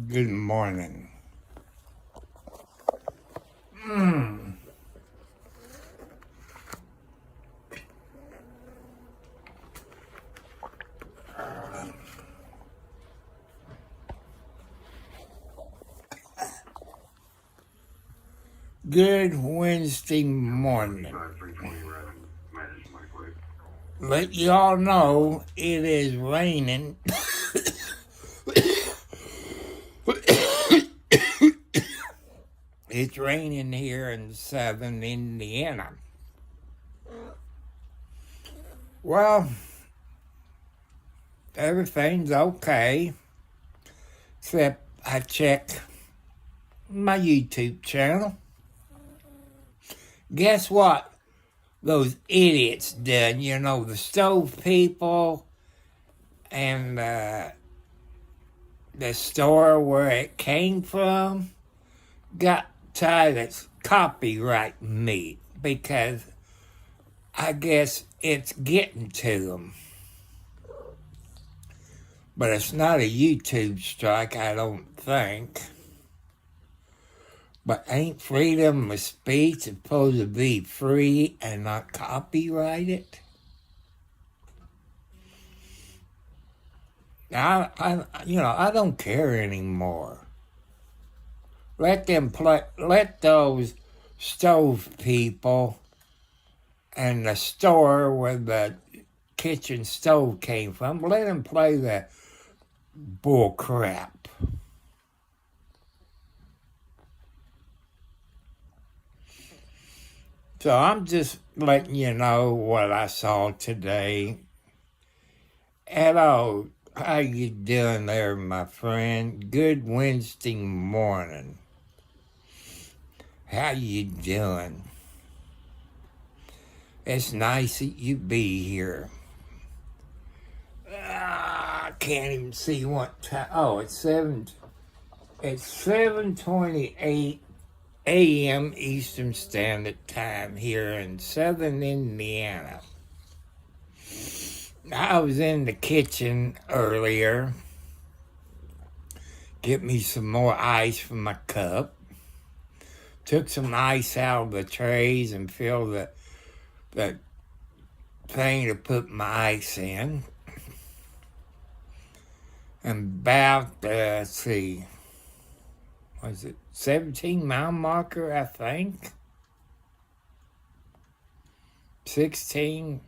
Good morning. Good Wednesday morning. Let y'all know it is raining. It's raining here in southern Indiana. Well, everything's okay, except I check my YouTube channel. Guess what? Those idiots did, the stove people and the store where it came from got tired of copyright me because I guess it's getting to them. But it's not a YouTube strike, I don't think. But ain't freedom of speech supposed to be free and not copyrighted? I don't care anymore. Let those stove people and the store where the kitchen stove came from, let them play the bull crap. So I'm just letting you know what I saw today. Hello, how you doing there, my friend? Good Wednesday morning. How you doing? It's nice that you be here. I can't even see what time. Oh, it's 7:28 a.m. Eastern Standard Time here in southern Indiana. I was in the kitchen earlier. Get me some more ice from my cup. Took some ice out of the trays and filled the thing to put my ice in. And about, let's see, was it 17-mile marker, I think? 17,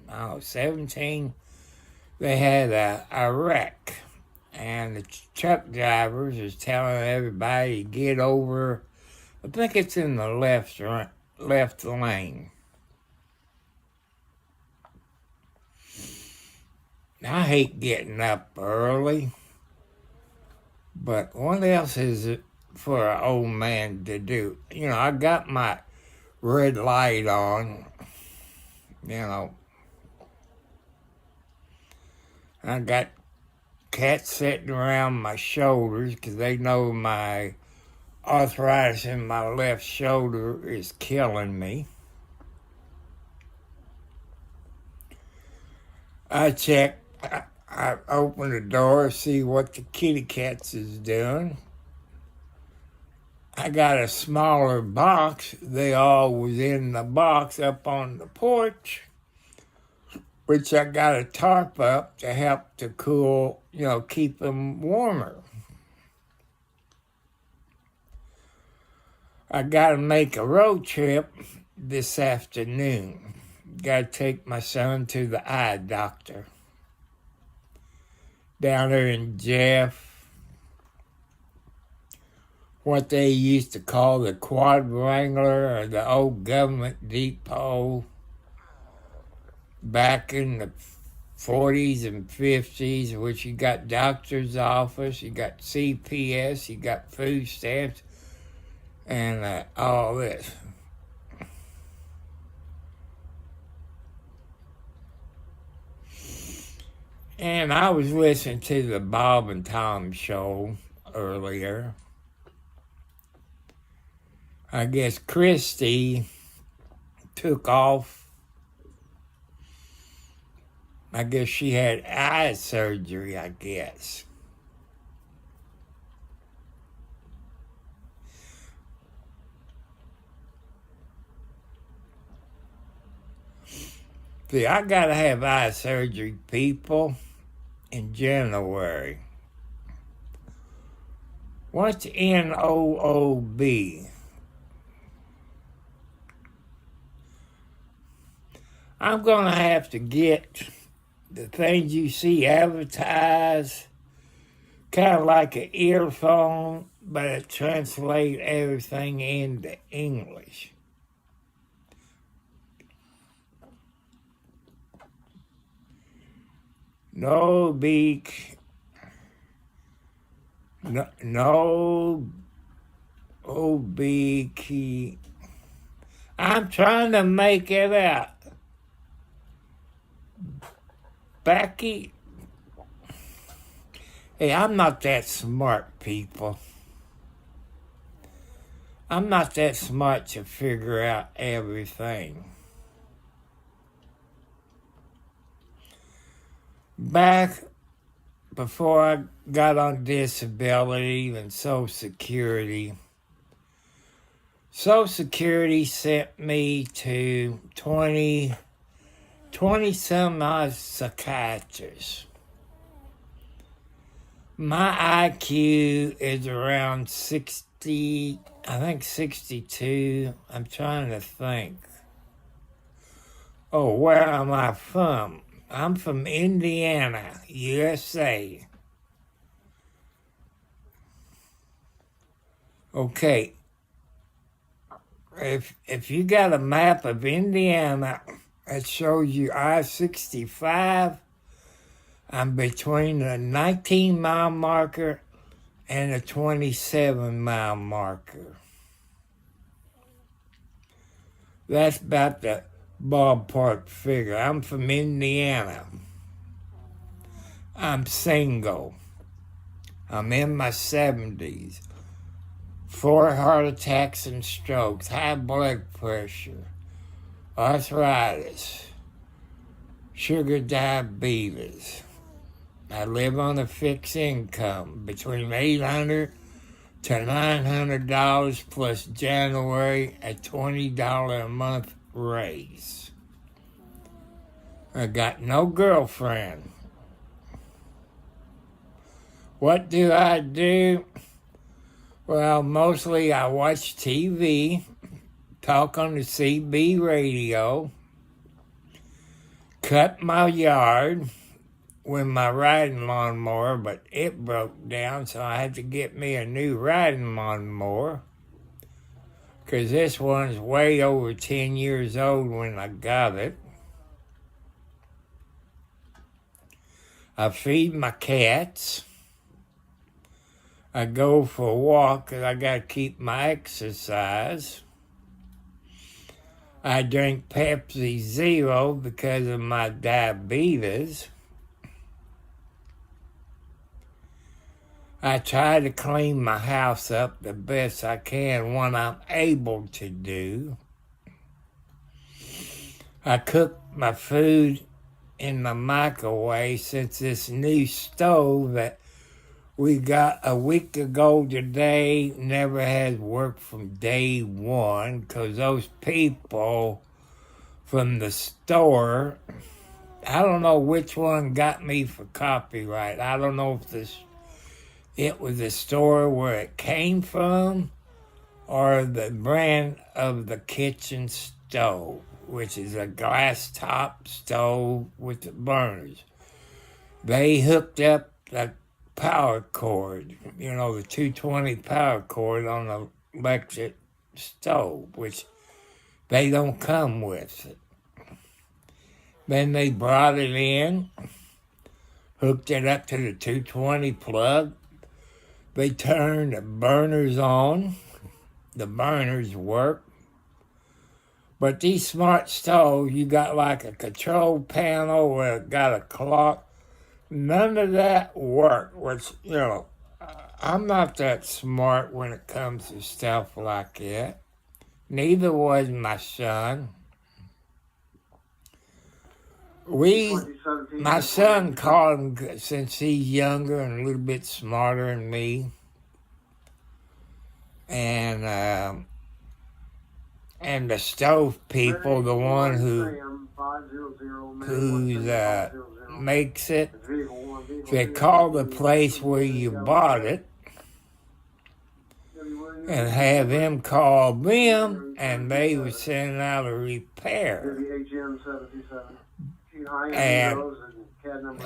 they had a wreck. And the truck drivers was telling everybody to get over, I think it's in the left lane. I hate getting up early, but what else is it for an old man to do? I got my red light on, I got cats sitting around my shoulders because they know my arthritis in my left shoulder is killing me. I open the door, see what the kitty cats is doing. I got a smaller box. They all was in the box up on the porch, which I got a tarp up to help to cool, keep them warmer. I got to make a road trip this afternoon. Got to take my son to the eye doctor down there in Jeff, what they used to call the Quadrangular or the old government depot back in the 40s and 50s, which you got doctor's office, you got CPS, you got food stamps, and all this. And I was listening to the Bob and Tom show earlier. I guess Christy took off. I guess she had eye surgery, I guess. See, I gotta have eye surgery, people, in January. What's NOOB? I'm gonna have to get the things you see advertised, kind of like an earphone, but it translates everything into English. No beak, no beaky. I'm trying to make it out. Becky. Hey, I'm not that smart, people. I'm not that smart to figure out everything. Back before I got on disability and Social Security, Social Security sent me to 20 some odd psychiatrists. My IQ is around 60, I think 62. I'm trying to think. Oh, where am I from? I'm from Indiana, USA. Okay. If you got a map of Indiana, it shows you I-65. I'm between the 19-mile marker and a 27-mile marker. That's about the ballpark figure. I'm from Indiana. I'm single. I'm in my 70s. 4 heart attacks and strokes, high blood pressure, arthritis, sugar diabetes. I live on a fixed income between $800 to $900 plus January a $20 a month raise. I got no girlfriend. What do I do? Well, mostly I watch TV, talk on the CB radio, cut my yard with my riding lawnmower, but it broke down, so I had to get me a new riding lawnmower, because this one's way over 10 years old when I got it. I feed my cats. I go for a walk because I got to keep my exercise. I drink Pepsi Zero because of my diabetes. I try to clean my house up the best I can when I'm able to do. I cook my food in the microwave since this new stove that we got a week ago today never had worked from day one because those people from the store, I don't know which one got me for copyright. I don't know if it was the store where it came from or the brand of the kitchen stove, which is a glass top stove with the burners. They hooked up the power cord, the 220 power cord on the electric stove, which they don't come with. Then they brought it in, hooked it up to the 220 plug. They turned the burners on. The burners work. But these smart stoves, you got like a control panel where it got a clock. None of that worked, which, I'm not that smart when it comes to stuff like that. Neither was my son. My son called him since he's younger and a little bit smarter than me. And and the stove people, the one who makes it, they call the place where you bought it and have them call them, and they would send out a repair.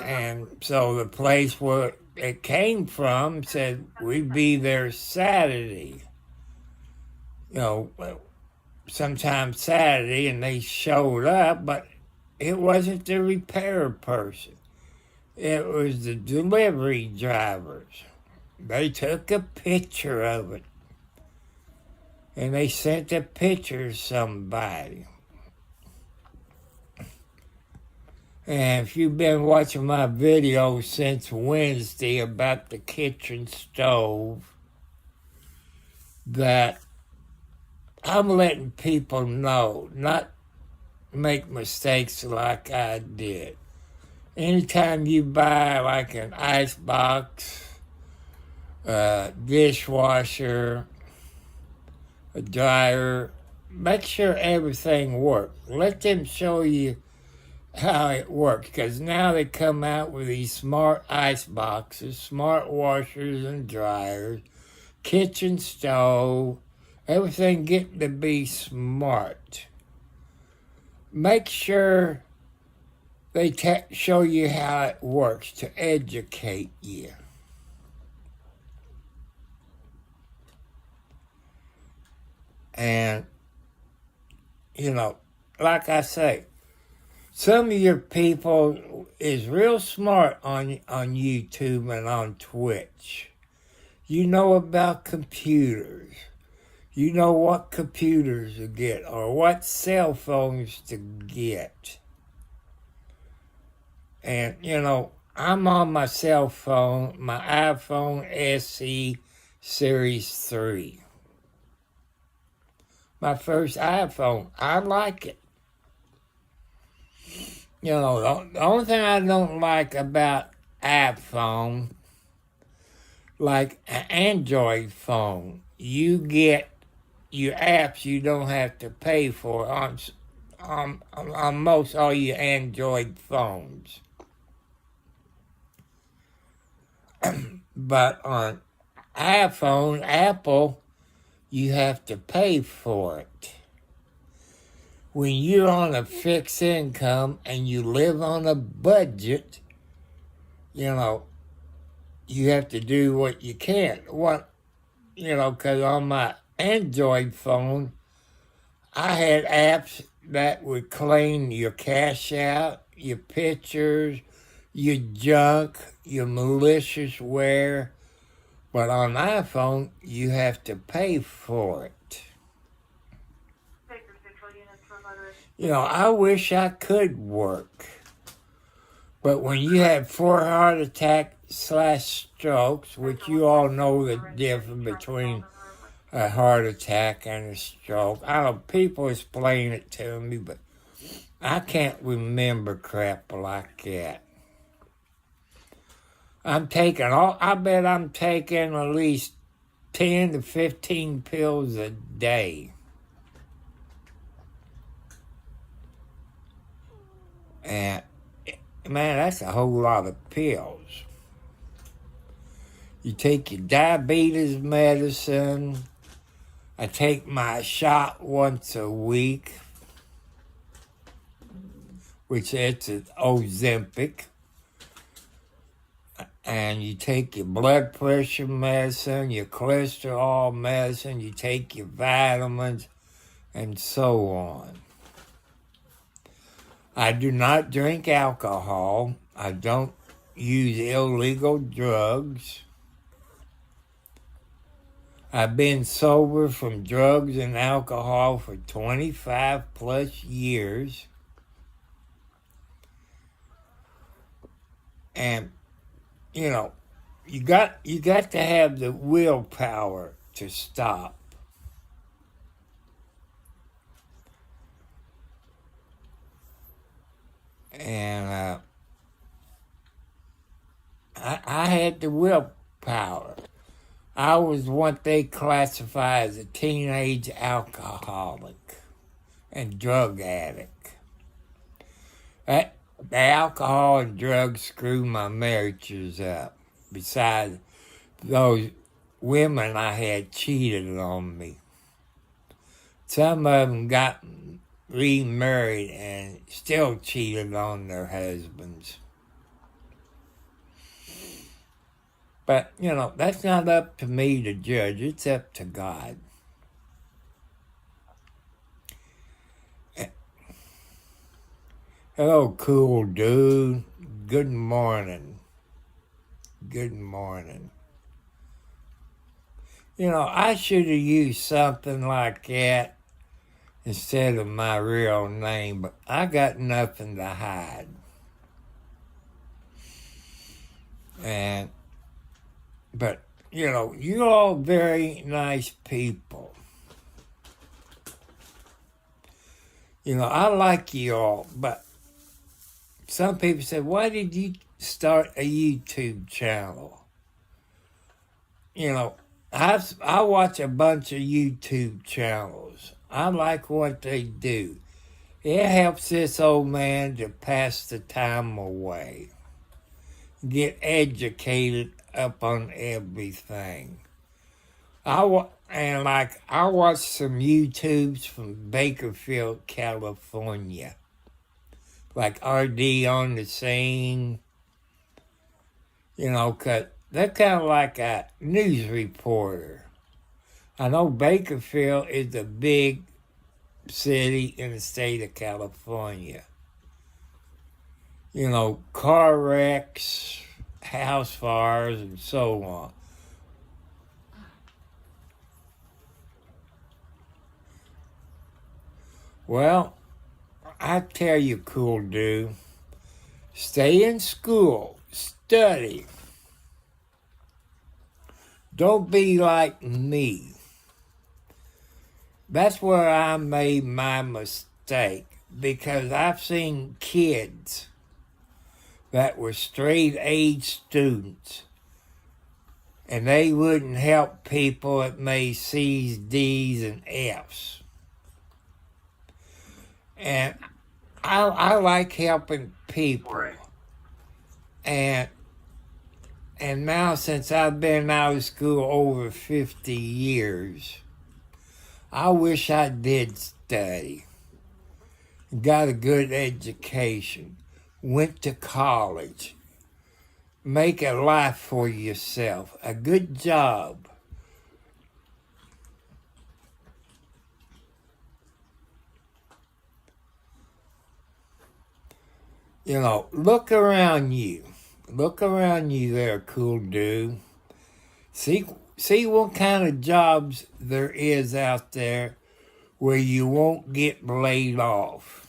And so the place where it came from said we'd be there Saturday. You know, sometime Saturday, and they showed up, but it wasn't the repair person. It was the delivery drivers. They took a picture of it, and they sent the picture to somebody. And if you've been watching my videos since Wednesday about the kitchen stove, that I'm letting people know, not make mistakes like I did. Anytime you buy like an ice box, dishwasher, a dryer, make sure everything works. Let them show you how it works, because now they come out with these smart ice boxes, smart washers and dryers, kitchen stove, everything getting to be smart. Make sure they show you how it works to educate you. And, you know, like I say, some of your people is real smart on YouTube and on Twitch. You know about computers. You know what computers to get or what cell phones to get. And, you know, I'm on my cell phone, my iPhone SE Series 3. My first iPhone. I like it. You know, the only thing I don't like about iPhone, like an Android phone, you get your apps you don't have to pay for on most all your Android phones. But on iPhone, Apple, you have to pay for it. When you're on a fixed income and you live on a budget, you know, you have to do what you can. Because on my Android phone, I had apps that would clean your cash out, your pictures, your junk, your malicious ware. But on iPhone, you have to pay for it. You know, I wish I could work. But when you have 4 heart attack/strokes, which you all know the difference between a heart attack and a stroke. I know people explain it to me, but I can't remember crap like that. I bet I'm taking at least 10 to 15 pills a day. And, man, that's a whole lot of pills. You take your diabetes medicine. I take my shot once a week, which it's an Ozempic. And you take your blood pressure medicine, your cholesterol medicine, you take your vitamins, and so on. I do not drink alcohol. I don't use illegal drugs. I've been sober from drugs and alcohol for 25 plus years. And, you know, you got to have the willpower to stop. And I had the willpower. I was what they classify as a teenage alcoholic. and drug addict. The alcohol and drugs screw my marriages up. Besides, those women I had cheated on me. Some of them got remarried and still cheated on their husbands. But, that's not up to me to judge. It's up to God. Hello, cool dude. Good morning. Good morning. I should have used something like that instead of my real name, but I got nothing to hide. But you're all very nice people. I like you all, but some people say, why did you start a YouTube channel? I watch a bunch of YouTube channels. I like what they do. It helps this old man to pass the time away. Get educated up on everything. I watch some YouTubes from Bakersfield, California. Like RD on the Scene. 'Cause they're kind of like a news reporter. I know Bakersfield is a big city in the state of California. Car wrecks, house fires, and so on. Well, I tell you, cool dude, stay in school, study. Don't be like me. That's where I made my mistake, because I've seen kids that were straight-A students, and they wouldn't help people that made C's, D's, and F's. And I like helping people. And now, since I've been out of school over 50 years, I wish I did study. Got a good education. Went to college. Make a life for yourself. A good job. Look around you. Look around you there, cool dude. See what kind of jobs there is out there where you won't get laid off.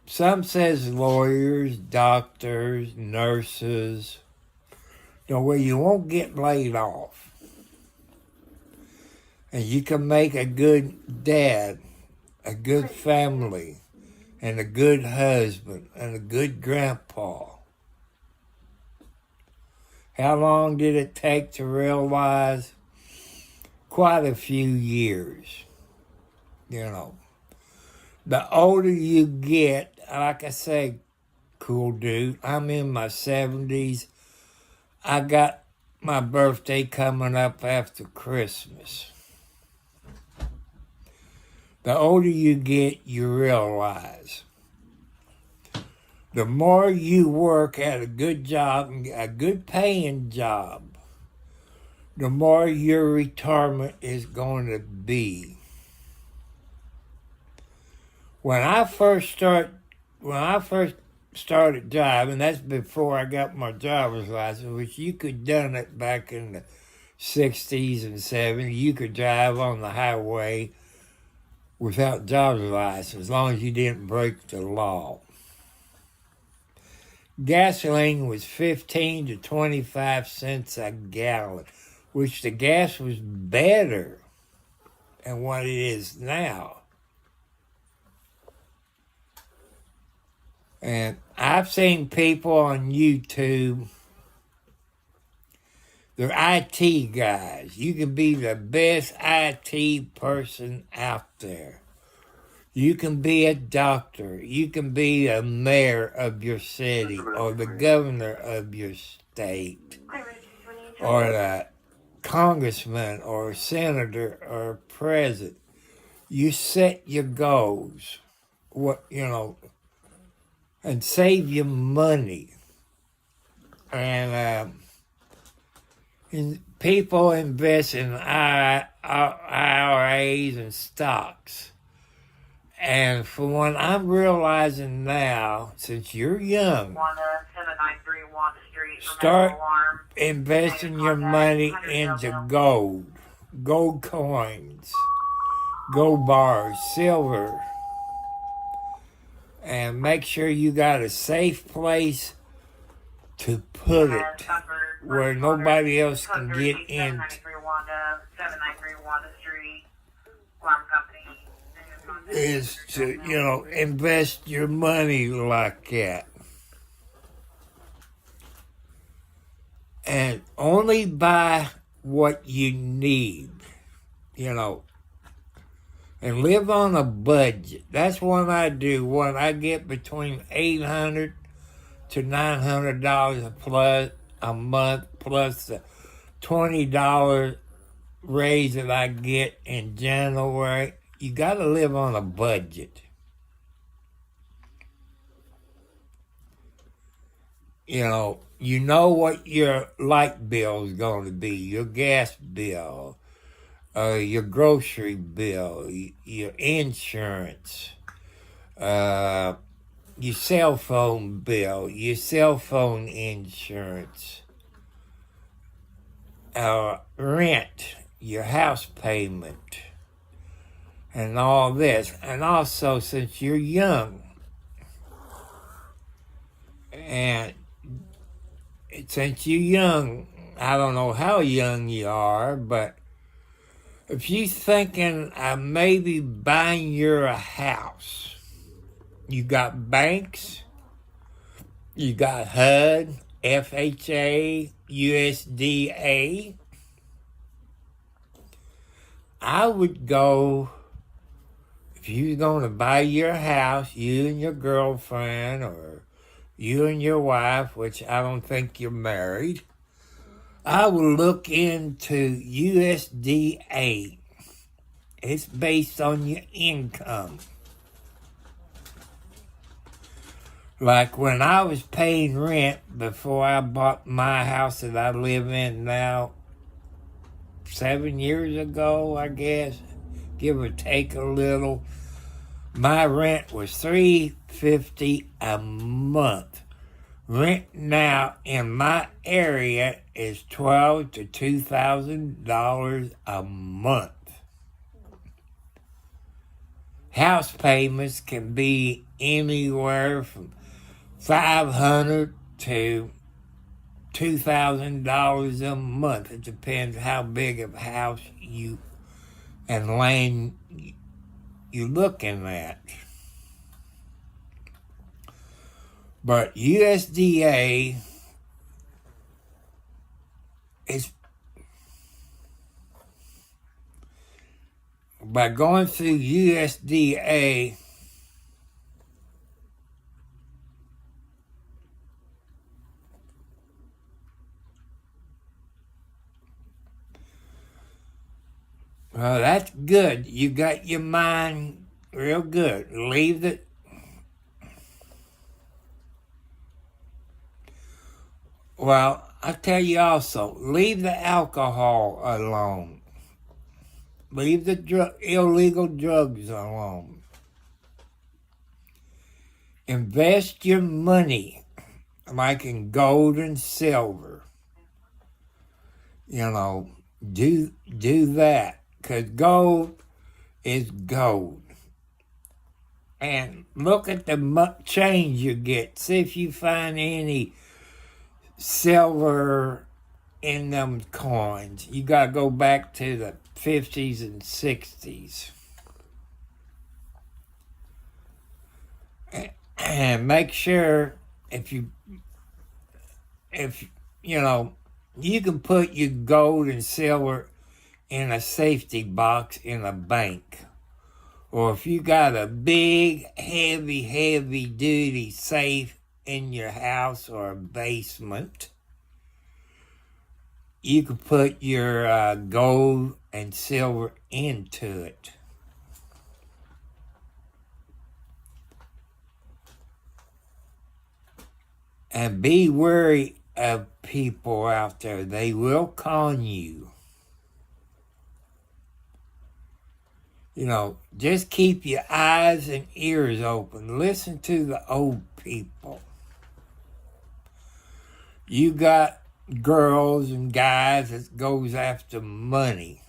Some says lawyers, doctors, nurses, where you won't get laid off. And you can make a good dad, a good family, and a good husband, and a good grandpa. How long did it take to realize? Quite a few years. The older you get, like I say, cool dude, I'm in my 70s. I got my birthday coming up after Christmas. The older you get, you realize the more you work at a good job, a good paying job, the more your retirement is going to be. When I first started driving, that's before I got my driver's license, which you could done it back in the 60s and 70s. You could drive on the highway without driver's license, as long as you didn't break the law. Gasoline was 15 to 25 cents a gallon, which the gas was better than what it is now. And I've seen people on YouTube They're IT guys. You can be the best IT person out there. You can be a doctor. You can be a mayor of your city or the governor of your state or the congressman or senator or president. You set your goals, and save your money. And people invest in IRAs and stocks. And from what I'm realizing now, since you're young, start investing your money into gold coins, gold bars, silver, and make sure you got a safe place to put it where nobody else can get in. Is to, invest your money like that. And only buy what you need, and live on a budget. That's what I do. When I get between $800 to $900 plus a month, plus the $20 raise that I get in January, you got to live on a budget. You know what your light bill is going to be, your gas bill, your grocery bill, your insurance, your cell phone bill, your cell phone insurance, rent, your house payment, and all this. And also, since you're young, and since you're young, I don't know how young you are, but if you're thinking of maybe buying your house, you got banks, you got HUD, FHA, USDA. I would go, if you're going to buy your house, you and your girlfriend, or you and your wife, which I don't think you're married, I would look into USDA. It's based on your income. Like when I was paying rent before I bought my house that I live in now, 7 years ago, I guess, give or take a little, my rent was $350 a month. Rent now in my area is $1,200 to $2,000 a month. House payments can be anywhere from $500 to $2,000 a month. It depends how big of a house and land you're looking at. But USDA is, by going through USDA, well, that's good. You got your mind real good. Leave the... Well, I tell you also, leave the alcohol alone. Leave the illegal drugs alone. Invest your money, like in gold and silver. Do that. Because gold is gold. And look at the change you get. See if you find any silver in them coins. You got to go back to the 50s and 60s. And make sure if you can put your gold and silver in a safety box in a bank. Or if you got a big, heavy duty safe in your house or a basement, you can put your gold and silver into it. And be wary of people out there. They will con you. You know, just keep your eyes and ears open. Listen to the old people. You got girls and guys that goes after money.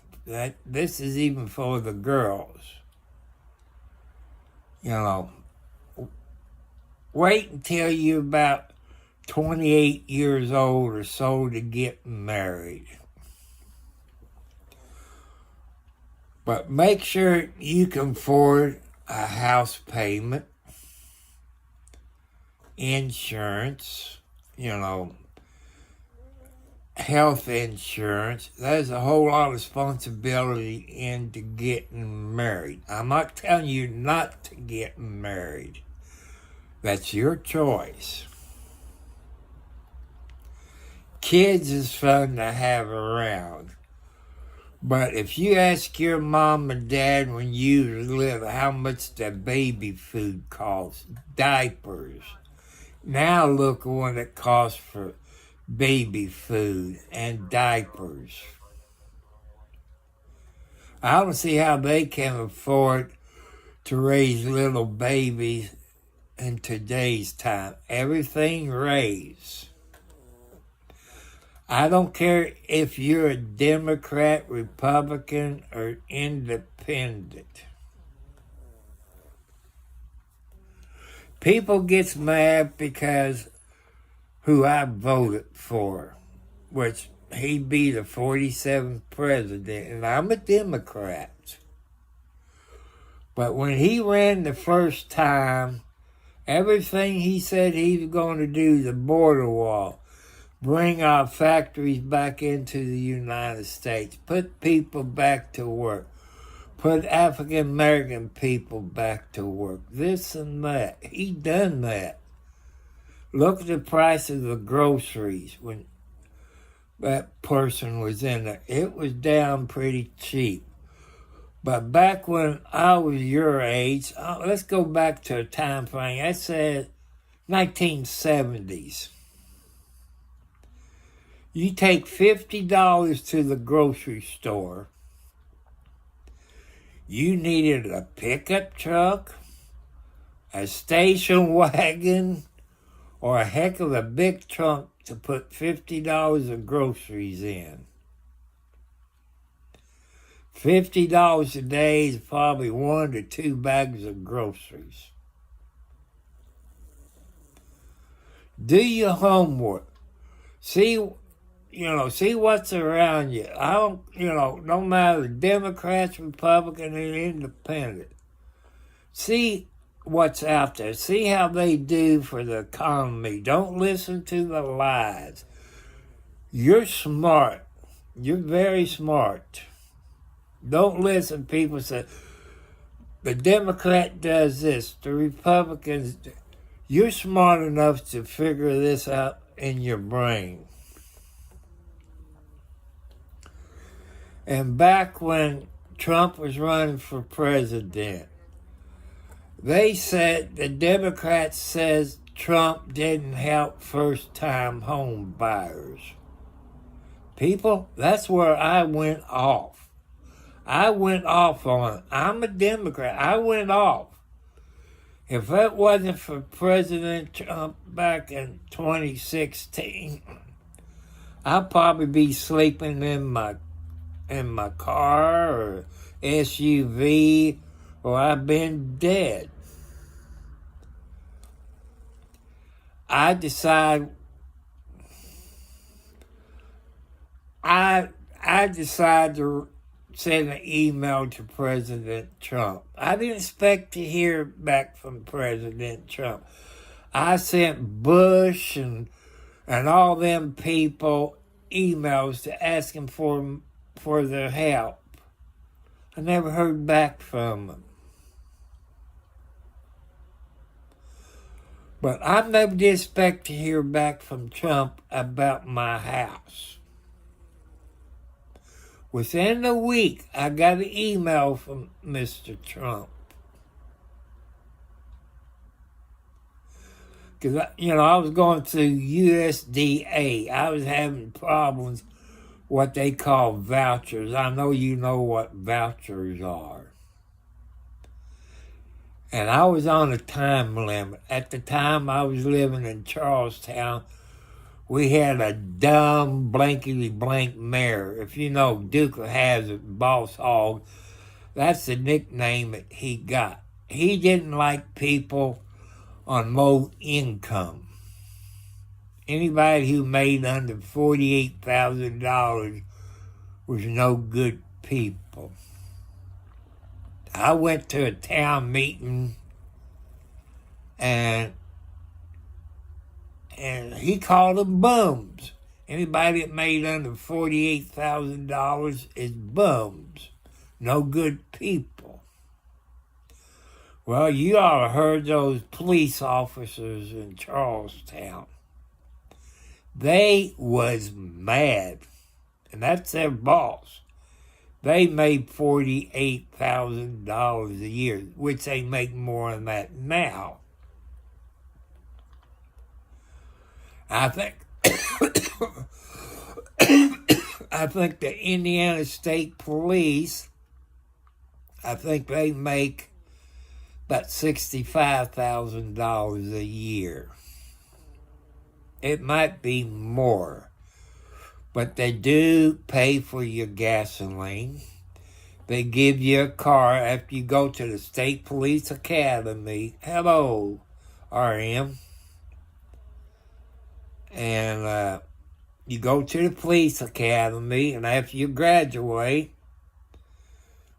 This is even for the girls. You know, wait until you're about 28 years old or so to get married. But make sure you can afford a house payment, insurance, health insurance. There's a whole lot of responsibility into getting married. I'm not telling you not to get married. That's your choice. Kids is fun to have around. But if you ask your mom and dad when you was little how much the baby food costs, diapers, now look what it costs for baby food and diapers. I don't see how they can afford to raise little babies in today's time. Everything raised. I don't care if you're a Democrat, Republican, or independent. People gets mad because who I voted for, which he'd be the 47th president, and I'm a Democrat. But when he ran the first time, everything he said he was going to do, the border wall, bring our factories back into the United States, put people back to work, put African American people back to work, this and that. He done that. Look at the price of the groceries when that person was in there. It was down pretty cheap. But back when I was your age, let's go back to a time frame. I said 1970s. You take $50 to the grocery store. You needed a pickup truck, a station wagon, or a heck of a big trunk to put $50 of groceries in. $50 a day is probably 1 to 2 bags of groceries. Do your homework. See what's around you. I don't, no matter Democrats, Republican, and Independent. See what's out there. See how they do for the economy. Don't listen to the lies. You're smart. You're very smart. Don't listen. People say, the Democrat does this, the Republicans. You're smart enough to figure this out in your brain. And back when Trump was running for president, they said, the Democrats says Trump didn't help first-time home buyers. People, that's where I went off. I went off on it. I'm a Democrat. I went off. If it wasn't for President Trump back in 2016, I'd probably be sleeping in my car or SUV, or I've been dead. I decided to send an email to President Trump. I didn't expect to hear back from President Trump. I sent Bush and all them people emails to ask them for their help. I never heard back from them. But I never did expect to hear back from Trump about my house. Within a week, I got an email from Mr. Trump. Because, I was going through USDA. I was having problems, what they call vouchers. I know you know what vouchers are. And I was on a time limit. At the time, I was living in Charlestown. We had a dumb, blankety-blank mayor. If you know Duke of Hazzard, Boss Hogg, that's the nickname that he got. He didn't like people on low income. Anybody who made under $48,000 was no good people. I went to a town meeting and he called them bums. Anybody that made under $48,000 is bums. No good people. Well, you all heard those police officers in Charlestown. They was mad. And that's their boss. They made $48,000 a year, which they make more than that now. I think the Indiana State Police, I think they make about $65,000 a year. It might be more, but they do pay for your gasoline. They give you a car after you go to the State Police Academy. Hello, RM. And you go to the police academy, and after you graduate,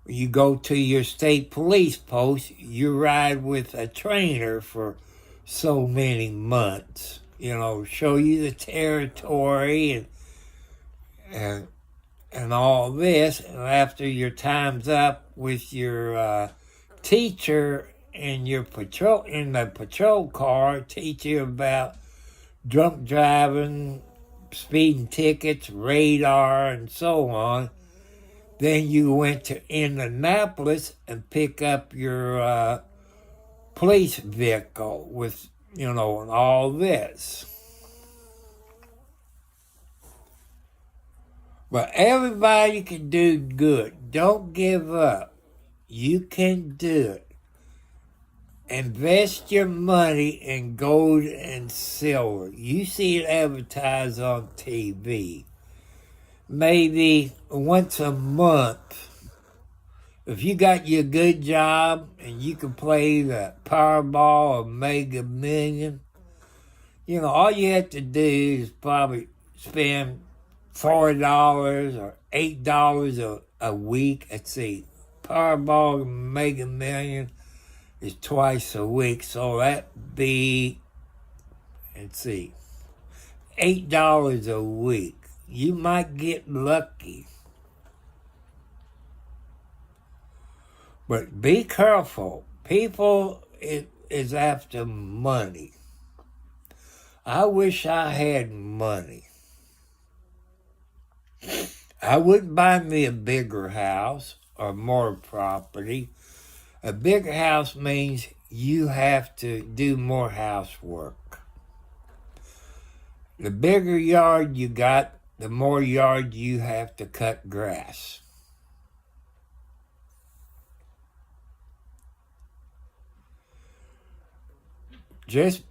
you go to your state police post. You ride with a trainer for so many months, show you the territory and all this. And after your time's up with your teacher in the patrol car, teach you about drunk driving, speeding tickets, radar, and so on. Then you went to Indianapolis and pick up your police vehicle with, and all this. But everybody can do good. Don't give up. You can do it. Invest your money in gold and silver. You see it advertised on TV. Maybe once a month. If you got your good job and you can play the Powerball or Mega Million, all you have to do is probably spend $4 or $8 a week. Let's see, Powerball and Mega Million is twice a week, so that'd be, $8 a week. You might get lucky. But be careful. People is after money. I wish I had money. I wouldn't buy me a bigger house or more property. A bigger house means you have to do more housework. The bigger yard you got, the more yard you have to cut grass. Just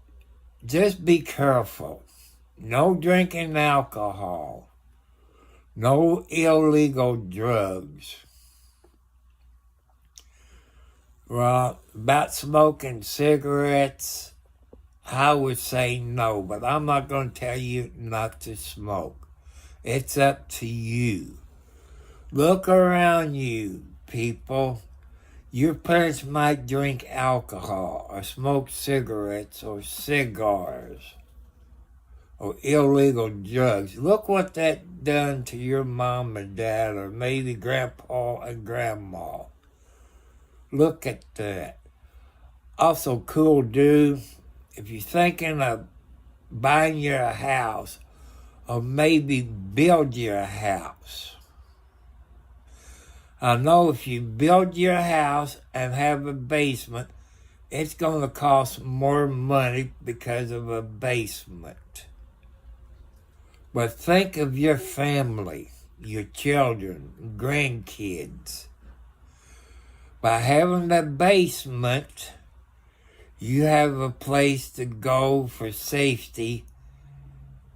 be careful. No drinking alcohol. No illegal drugs. Well, about smoking cigarettes, I would say no, but I'm not going to tell you not to smoke. It's up to you. Look around you, people. Your parents might drink alcohol or smoke cigarettes or cigars or illegal drugs. Look what that done to your mom and dad, or maybe grandpa and grandma. Look at that. Also, cool dude, if you're thinking of buying you a house, or maybe build you a house. I know if you build your house and have a basement, it's going to cost more money because of a basement. But think of your family, your children, grandkids. By having that basement, you have a place to go for safety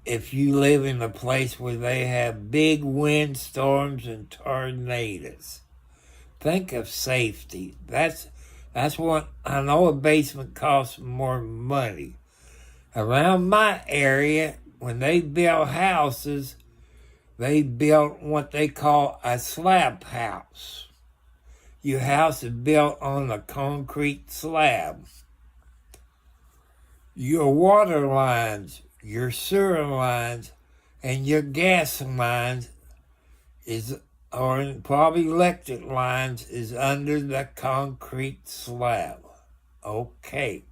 if you live in a place where they have big windstorms and tornadoes. Think of safety. That's what I know. A basement costs more money. Around my area, when they build houses, they built what they call a slab house. Your house is built on a concrete slab. Your water lines, your sewer lines, and your gas lines or probably electric lines is under the concrete slab. Okay,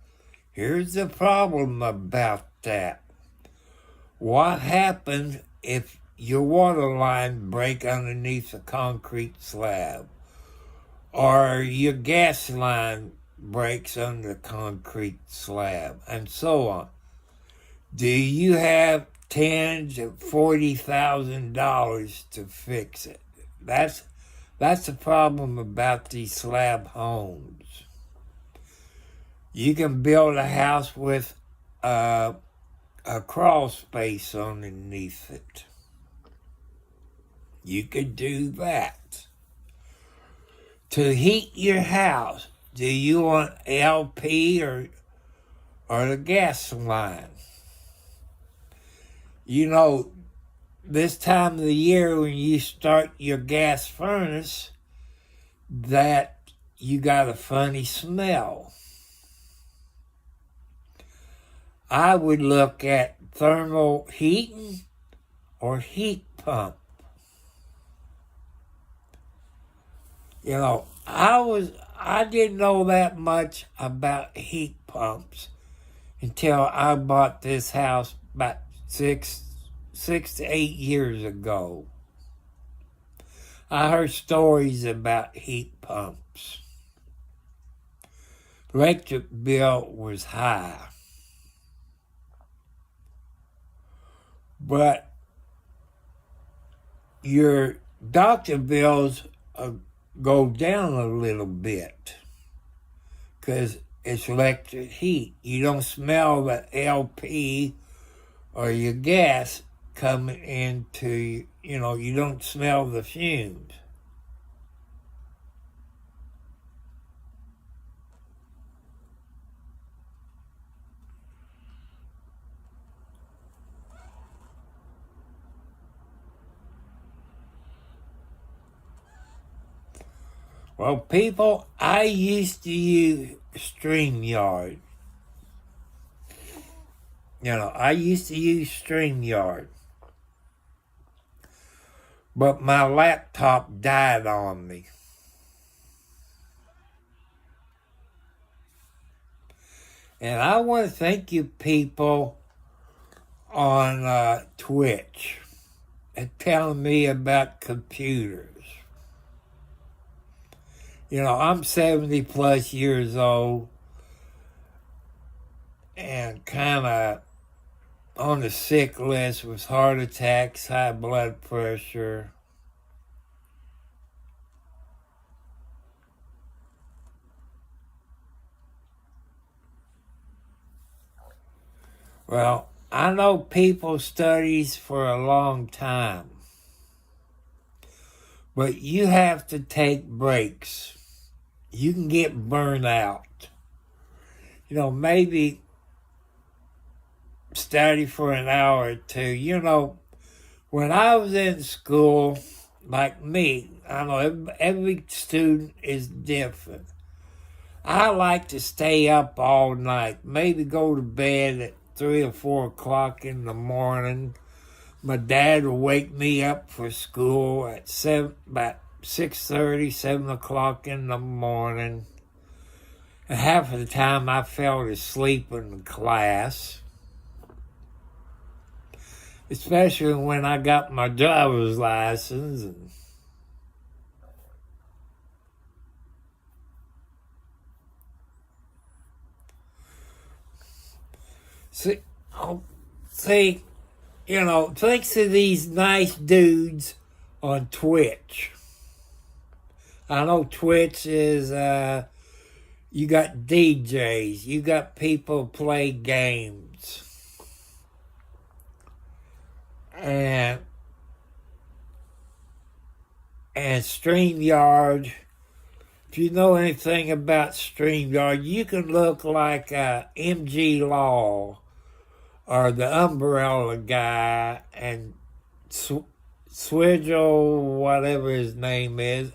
here's the problem about that. What happens if your water line break underneath the concrete slab? Or your gas line breaks under the concrete slab, and so on. Do you have $10,000 to $40,000 to fix it? That's the problem about these slab homes. You can build a house with a crawl space underneath it. You could do that. To heat your house, do you want LP or the gas line? You know, this time of the year when you start your gas furnace, that you got a funny smell. I would look at thermal heating or heat pump. You know, I didn't know that much about heat pumps until I bought this house about 6 to 8 years ago. I heard stories about heat pumps. Electric bill was high. But your doctor bills go down a little bit because it's electric heat. You don't smell the LP or your gas coming into, you don't smell the fumes. Well, people, I used to use StreamYard. I used to use StreamYard. But my laptop died on me. And I want to thank you people on Twitch and telling me about computers. I'm 70 plus years old and kind of on the sick list with heart attacks, high blood pressure. Well, I know people studies for a long time, but you have to take breaks. You can get burned out. Maybe study for an hour or two. When I was in school, like me, I know every student is different. I like to stay up all night, maybe go to bed at 3 or 4 o'clock in the morning. My dad would wake me up for school at about 6:30, 7 o'clock in the morning. And half of the time I fell asleep in class, especially when I got my driver's license. And see, thanks to these nice dudes on Twitch. I know Twitch is, you got DJs, you got people play games. And StreamYard, if you know anything about StreamYard, you can look like MG Law or the Umbrella Guy and Swidgel, whatever his name is.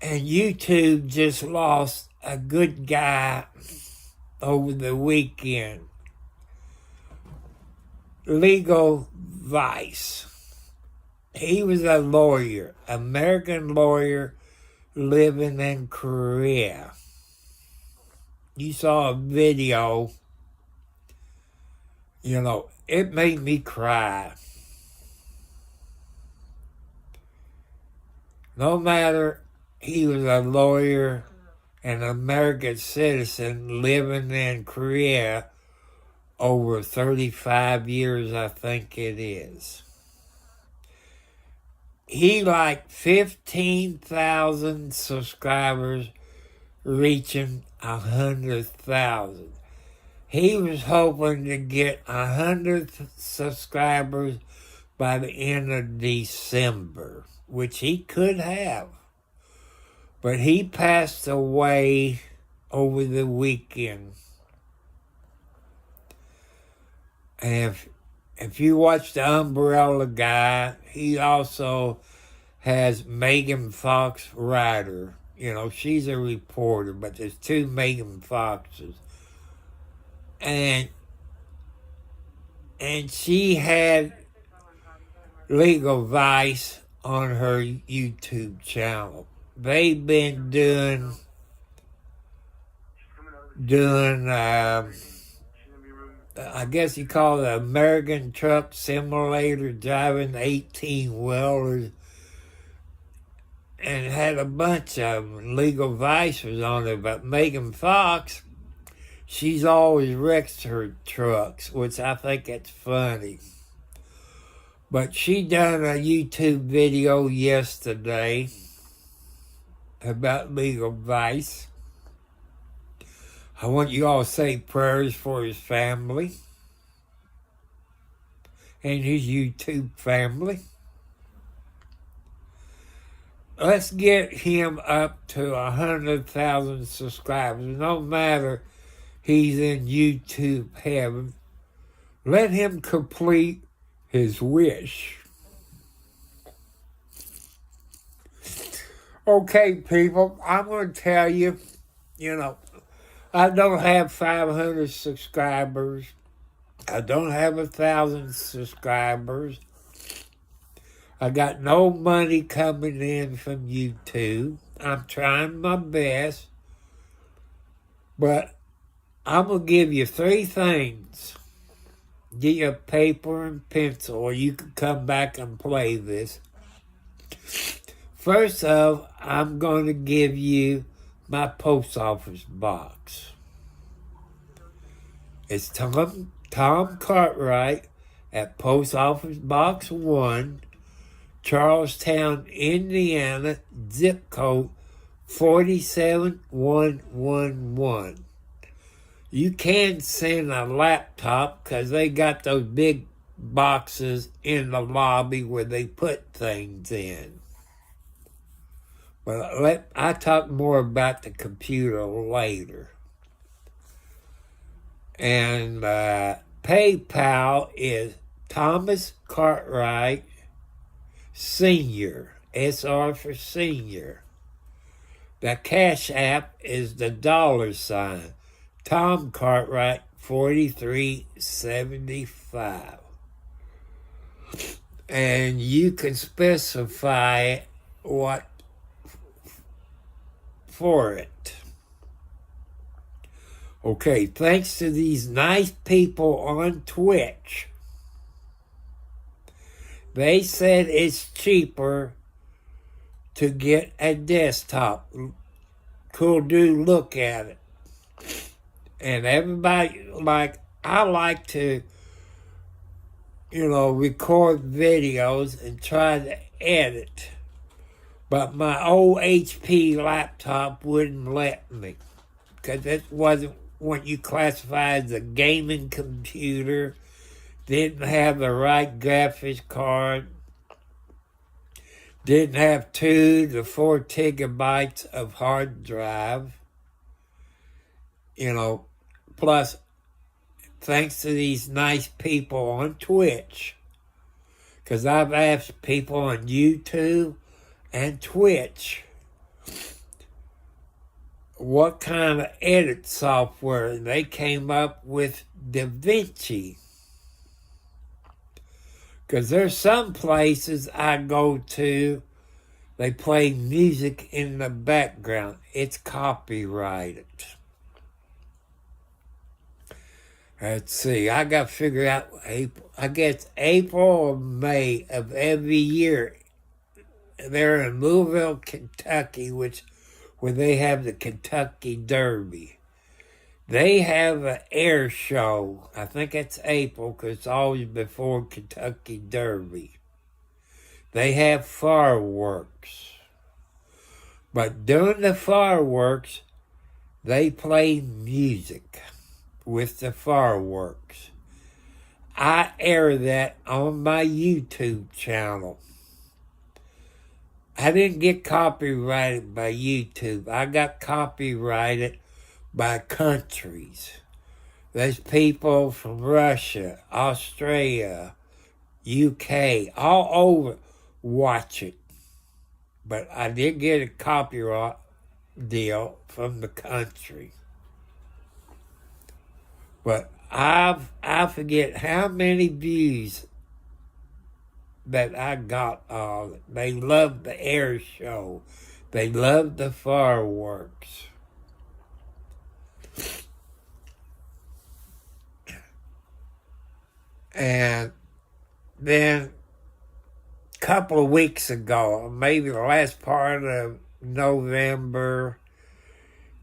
And YouTube just lost a good guy over the weekend. Legal Vice. He was a lawyer, American lawyer living in Korea. You saw a video, it made me cry. No matter, he was a lawyer, an American citizen living in Korea over 35 years, I think it is. He like 15,000 subscribers, reaching 100,000. He was hoping to get 100 subscribers by the end of December, which he could have. But he passed away over the weekend. And if you watch The Umbrella Guy, he also has Megan Fox Ryder. She's a reporter, but there's 2 Megan Foxes. And she had Legal Vice on her YouTube channel. They've been doing I guess you call it American Truck Simulator, driving 18-wheelers, and had a bunch of them. Legal Vice was on there, but Megan Fox, she's always wrecked her trucks, which I think that's funny. But she done a YouTube video yesterday about Legal Vice. I want you all to say prayers for his family and his YouTube family. Let's get him up to 100,000 subscribers. No matter he's in YouTube heaven, let him complete his wish. Okay, people, I'm going to tell you, I don't have 500 subscribers. I don't have 1,000 subscribers. I got no money coming in from YouTube. I'm trying my best. But I'm going to give you 3 things. Get you a paper and pencil, or you can come back and play this. First off, I'm going to give you my post office box. It's Tom Cartwright at Post Office Box 1, Charlestown, Indiana, zip code 47111. You can send a laptop because they got those big boxes in the lobby where they put things in. But I talk more about the computer later. And PayPal is Thomas Cartwright Sr., SR for Senior. The Cash App is the $, Tom Cartwright 4375. And you can specify what for it. Okay, thanks to these nice people on Twitch, they said it's cheaper to get a desktop. Cool dude, look at it. And everybody, I like to, record videos and try to edit. But my old HP laptop wouldn't let me, because it wasn't what you classify as a gaming computer, didn't have the right graphics card, didn't have 2 to 4 gigabytes of hard drive, plus, thanks to these nice people on Twitch, because I've asked people on YouTube and Twitch what kind of edit software, and they came up with DaVinci. Because there's some places I go to, they play music in the background. It's copyrighted. Let's see, I got to figure out April. I guess April or May of every year. They're in Louisville, Kentucky, where they have the Kentucky Derby. They have an air show. I think it's April, because it's always before Kentucky Derby. They have fireworks. But during the fireworks, they play music with the fireworks. I air that on my YouTube channel. I didn't get copyrighted by YouTube. I got copyrighted by countries. There's people from Russia, Australia, UK, all over watch it. But I did get a copyright deal from the country. But I forget how many views that I got on it. They loved the air show. They loved the fireworks. And then a couple of weeks ago, maybe the last part of November,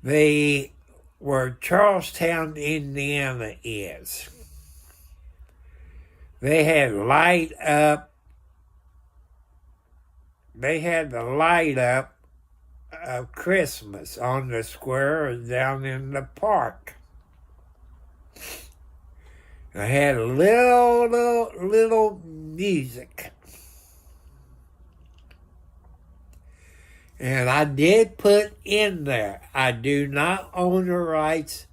where Charlestown, Indiana is, they had the light up of Christmas on the square down in the park. I had a little music. And I did put in there, I do not own the rights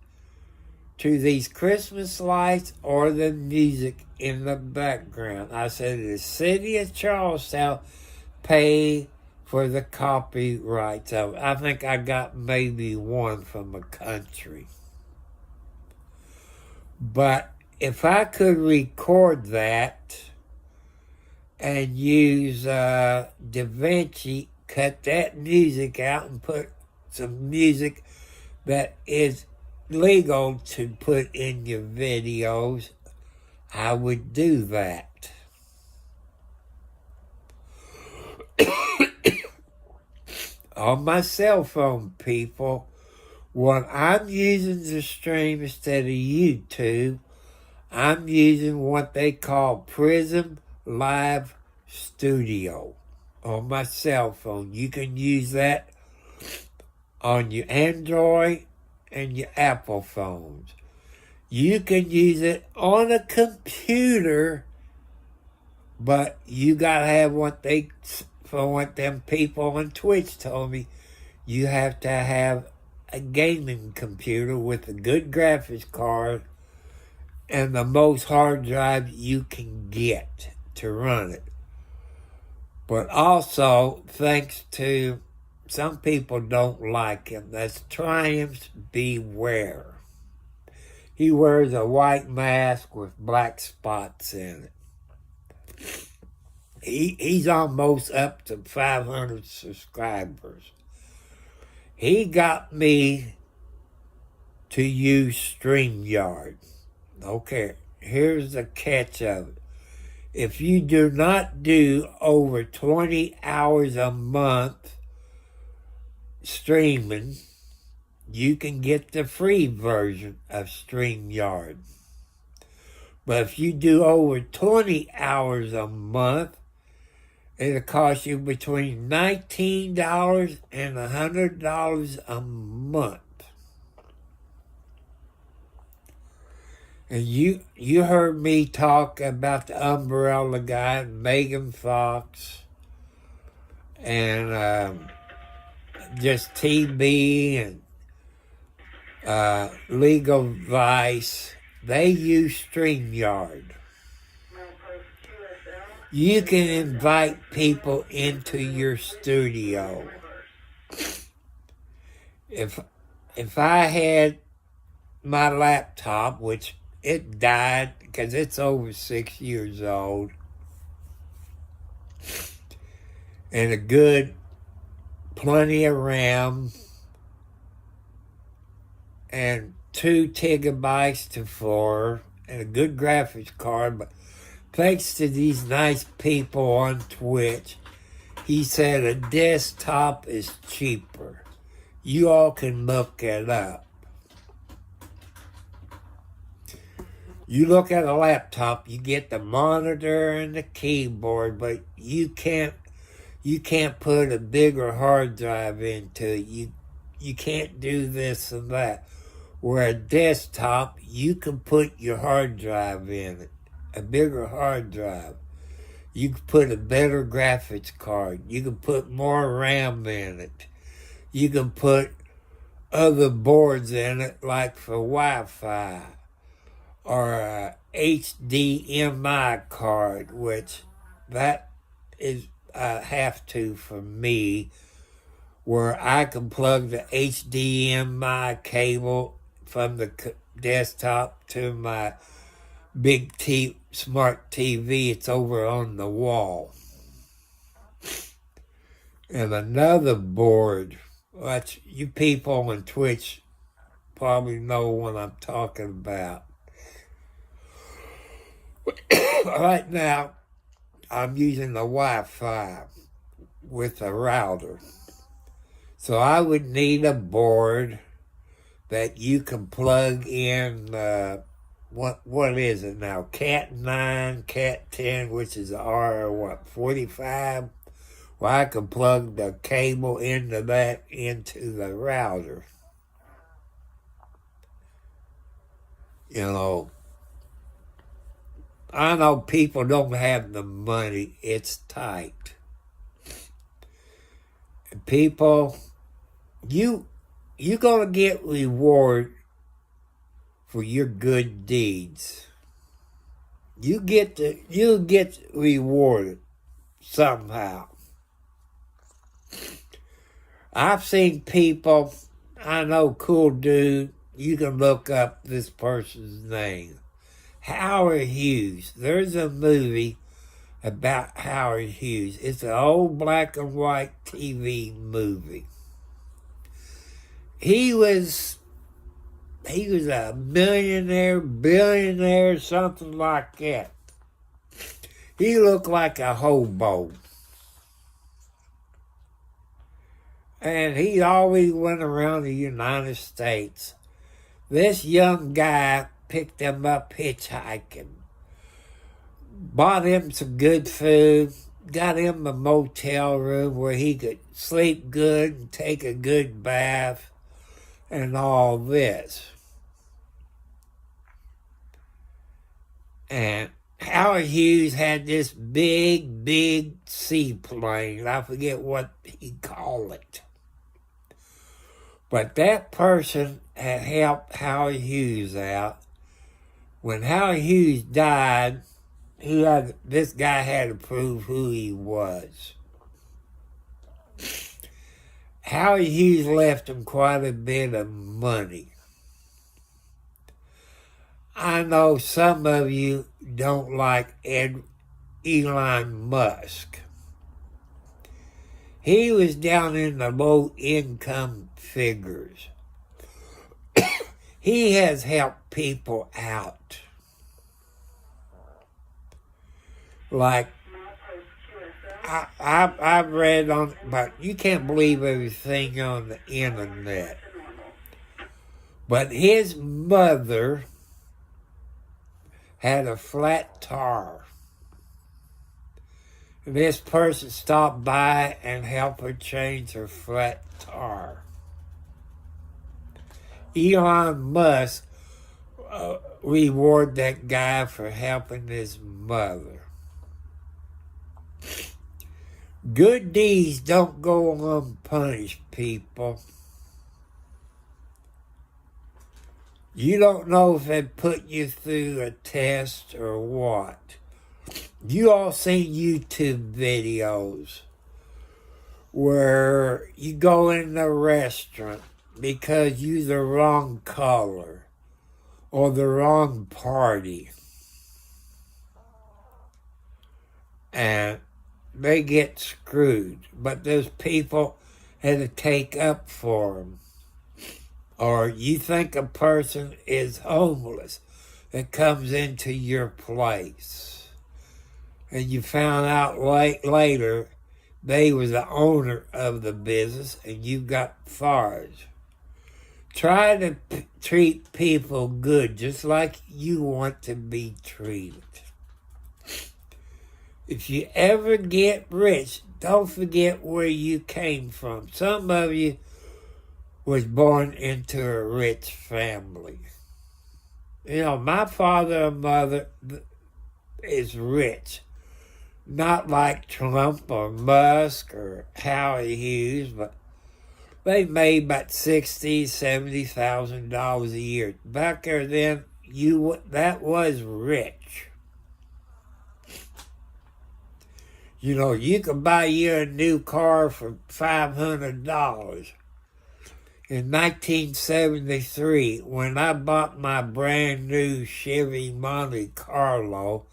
to these Christmas lights or the music in the background. I said the city of Charlestown pay for the copyrights of it. I think I got maybe one from a country. But if I could record that and use DaVinci, cut that music out and put some music that is legal to put in your videos, I would do that. On my cell phone, people, when I'm using the stream instead of YouTube, I'm using what they call Prism Live Studio on my cell phone. You can use that on your Android and your Apple phones. You can use it on a computer, but you gotta have what them people on Twitch told me, you have to have a gaming computer with a good graphics card and the most hard drive you can get to run it. But also, thanks to some people don't like him, that's Triumph's Beware. He wears a white mask with black spots in it. He's almost up to 500 subscribers. He got me to use StreamYard. Okay, here's the catch of it. If you do not do over 20 hours a month streaming, you can get the free version of StreamYard. But if you do over 20 hours a month, it'll cost you between $19 and $100 a month. And you heard me talk about the Umbrella Guy, Megan Fox, and just TB and Legal Vice. They use StreamYard. You can invite people into your studio. If I had my laptop, which it died because it's over 6 years old, and a good plenty of RAM and 2 gigabytes to 4 and a good graphics card, but thanks to these nice people on Twitch, he said a desktop is cheaper. You all can look it up. You look at a laptop, you get the monitor and the keyboard, but you can't put a bigger hard drive into it. You can't do this and that. Where a desktop, you can put your hard drive in it, a bigger hard drive. You can put a better graphics card. You can put more RAM in it. You can put other boards in it, like for Wi-Fi, or a HDMI card, which that is have to for me, where I can plug the HDMI cable from the desktop to my big smart TV. It's over on the wall. And another board, which you people on Twitch probably know what I'm talking about. Right now, I'm using the Wi-Fi with a router. So I would need a board that you can plug in, what is it now? Cat 9, Cat 10, which is R45? Well, I can plug the cable into that, into the router. You know, I know people don't have the money. It's tight. And people, you're going to get reward for your good deeds. You'll get rewarded somehow. I've seen people, I know, cool dude, you can look up this person's name. Howard Hughes. There's a movie about Howard Hughes. It's an old black and white TV movie. He was a millionaire, billionaire, something like that. He looked like a hobo. And he always went around the United States. This young guy picked him up hitchhiking, bought him some good food, got him a motel room where he could sleep good and take a good bath and all this. And Howard Hughes had this big seaplane. I forget what he called it. But that person had helped Howard Hughes out. When Howard Hughes died, this guy had to prove who he was. Howard Hughes left him quite a bit of money. I know some of you don't like Elon Musk. He was down in the low income figures. He has helped people out. Like, I've read on, but you can't believe everything on the internet. But his mother had a flat tire. And this person stopped by and helped her change her flat tire. Elon Musk reward that guy for helping his mother. Good deeds don't go unpunished, people. You don't know if they put you through a test or what. You all seen YouTube videos where you go in the restaurant because you're the wrong color or the wrong party. And they get screwed. But those people had to take up for them. Or you think a person is homeless that comes into your place. And you found out later they were the owner of the business and you got fired. Try to treat people good just like you want to be treated. If you ever get rich, don't forget where you came from. Some of you was born into a rich family. You know, my father and mother is rich. Not like Trump or Musk or Howard Hughes, but they made about $60,000, $70,000 a year. Back there then, that was rich. You know, you could buy you a new car for $500. In 1973, when I bought my brand new Chevy Monte Carlo,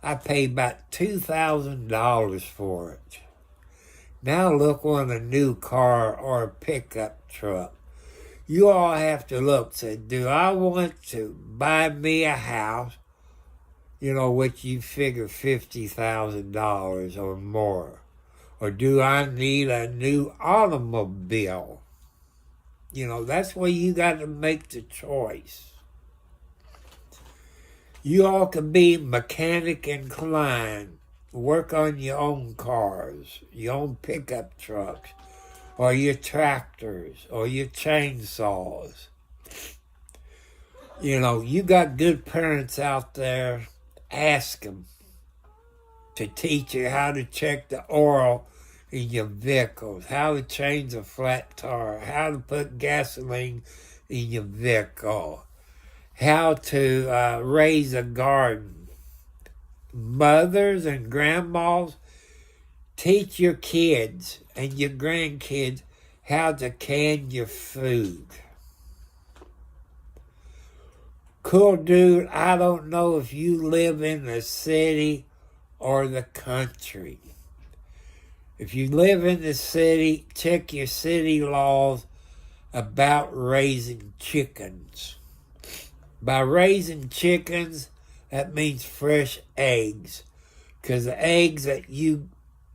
I paid about $2,000 for it. Now look on a new car or a pickup truck. You all have to look, say, do I want to buy me a house, you know, which you figure $50,000 or more? Or do I need a new automobile? You know, that's where you got to make the choice. You all can be mechanic inclined, work on your own cars, your own pickup trucks, or your tractors, or your chainsaws. You know, you got good parents out there, ask them to teach you how to check the oil in your vehicles, how to change a flat tire, how to put gasoline in your vehicle, how to raise a garden. Mothers and grandmas, teach your kids and your grandkids how to can your food. Cool dude, I don't know if you live in the city or the country. If you live in the city, check your city laws about raising chickens. By raising chickens, that means fresh eggs. Because the eggs that you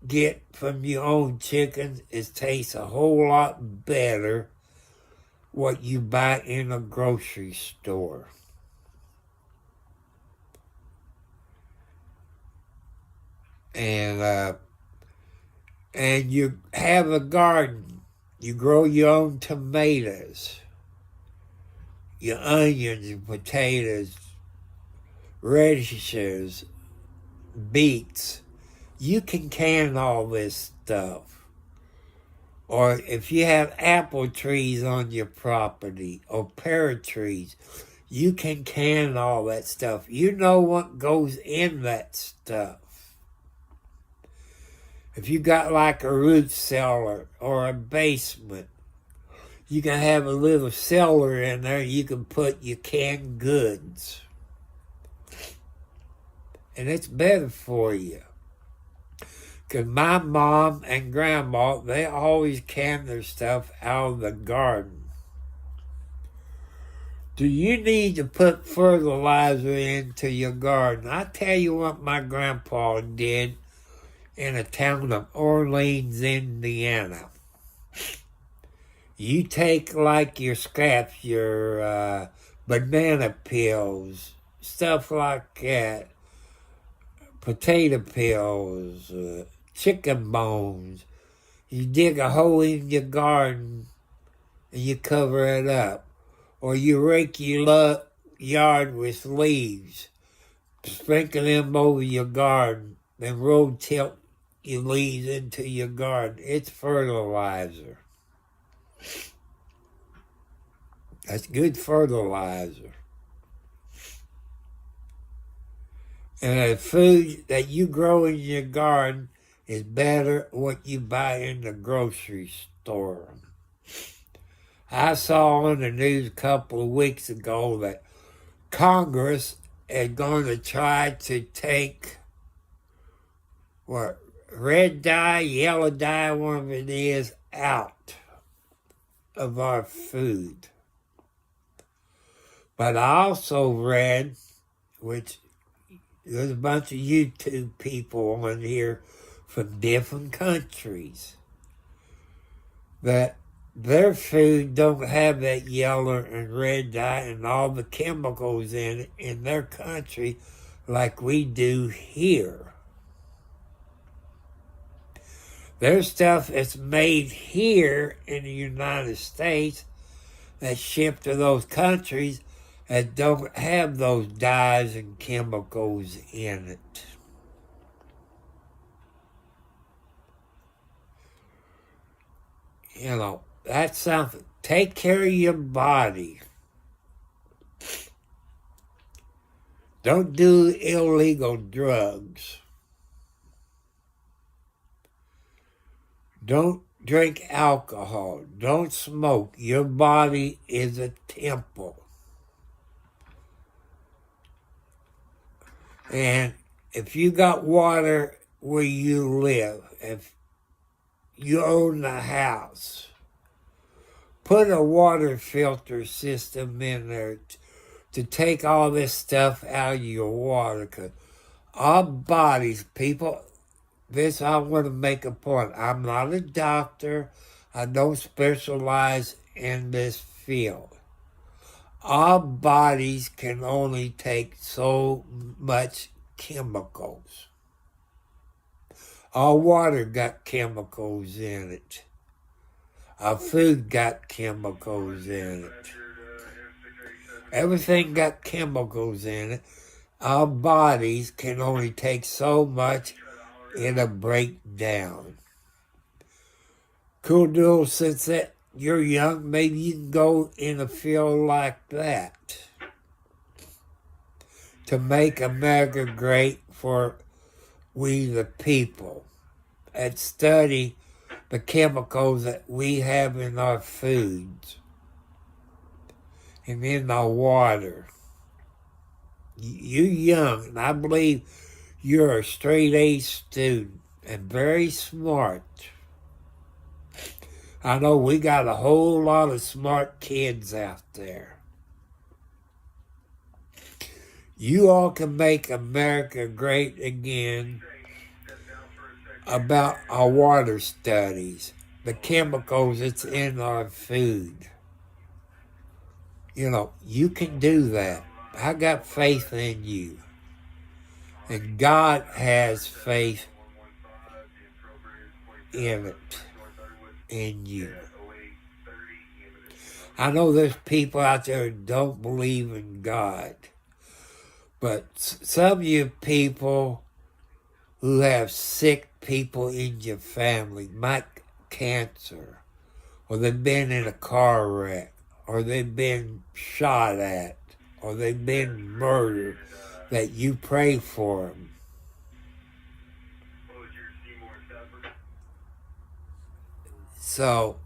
get from your own chickens tastes a whole lot better what you buy in a grocery store. And you have a garden. You grow your own tomatoes, your onions and potatoes, radishes, beets. You can can all this stuff. Or if you have apple trees on your property or pear trees, you can all that stuff. You know what goes in that stuff. If you got like a root cellar or a basement, you can have a little cellar in there. You can put your canned goods. and it's better for you. Because my mom and grandma, they always canned their stuff out of the garden. Do you need to put fertilizer into your garden? I tell you what my grandpa did in a town of Orleans, Indiana. You take like your scraps, your banana peels, stuff like that, potato peels, chicken bones. You dig a hole in your garden and you cover it up. Or you rake your yard with leaves, sprinkle them over your garden, then road tilt your leaves into your garden. It's fertilizer. That's good fertilizer. And the food that you grow in your garden is better than what you buy in the grocery store. I saw on the news a couple of weeks ago that Congress is going to try to take red dye, yellow dye, whatever it is, out of our food. But I also read, which there's a bunch of YouTube people on here from different countries, that their food don't have that yellow and red dye and all the chemicals in it in their country like we do here. Their stuff is made here in the United States that's shipped to those countries that don't have those dyes and chemicals in it. You know, that's something. Take care of your body. Don't do illegal drugs. Don't drink alcohol. Don't smoke. Your body is a temple. And if you got water where you live, if you own a house, put a water filter system in there to take all this stuff out of your water. Because our bodies, people, this I want to make a point. I'm not a doctor. I don't specialize in this field. Our bodies can only take so much chemicals. Our water got chemicals in it. Our food got chemicals in it. Everything got chemicals in it. Our bodies can only take so much, it'll break down. Cool deal, since that you're young, maybe you can go in a field like that to make America great for we the people, and study the chemicals that we have in our foods and in our water. You're young, and I believe you're a straight A student and very smart. I know we got a whole lot of smart kids out there. You all can make America great again about our water studies, the chemicals that's in our food. You know, you can do that. I got faith in you. And God has faith in it, in you. I know there's people out there who don't believe in God. But some of you people who have sick people in your family, like cancer, or they've been in a car wreck, or they've been shot at, or they've been murdered, that you pray for them. So,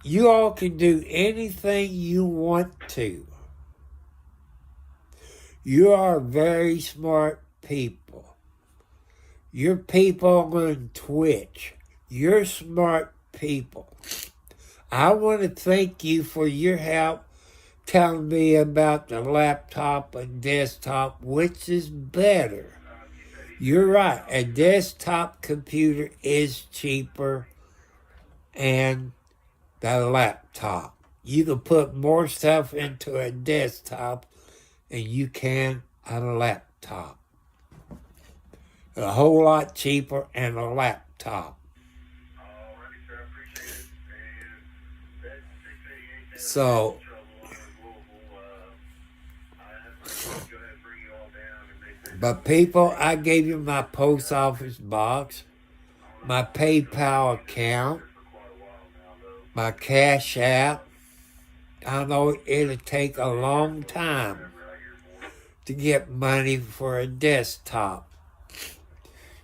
you all can do anything you want to. You are very smart people. Your people on Twitch, you're smart people. I want to thank you for your help telling me about the laptop and desktop, which is better. You're right. A desktop computer is cheaper than the laptop. You can put more stuff into a desktop than you can on a laptop. A whole lot cheaper than a laptop. So, but people, I gave you my post office box, my PayPal account, my Cash App. I know it'll take a long time to get money for a desktop.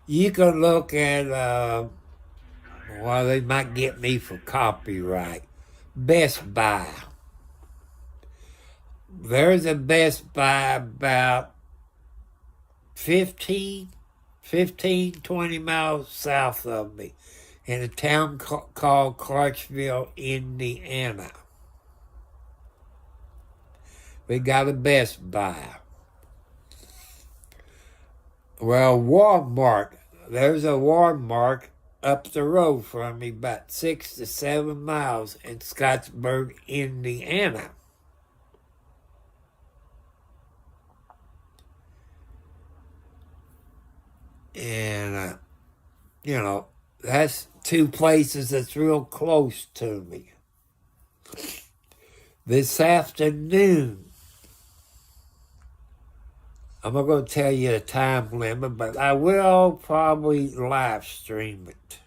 You can look at, well, they might get me for copyright. Best Buy. There's a Best Buy about 20 miles south of me in a town called Clarksville, Indiana. We got a Best Buy. Well, Walmart. There's a Walmart up the road from me, about 6 to 7 miles in Scottsburg, Indiana. And, that's two places that's real close to me. This afternoon, I'm not going to tell you a time limit, but I will probably live stream it.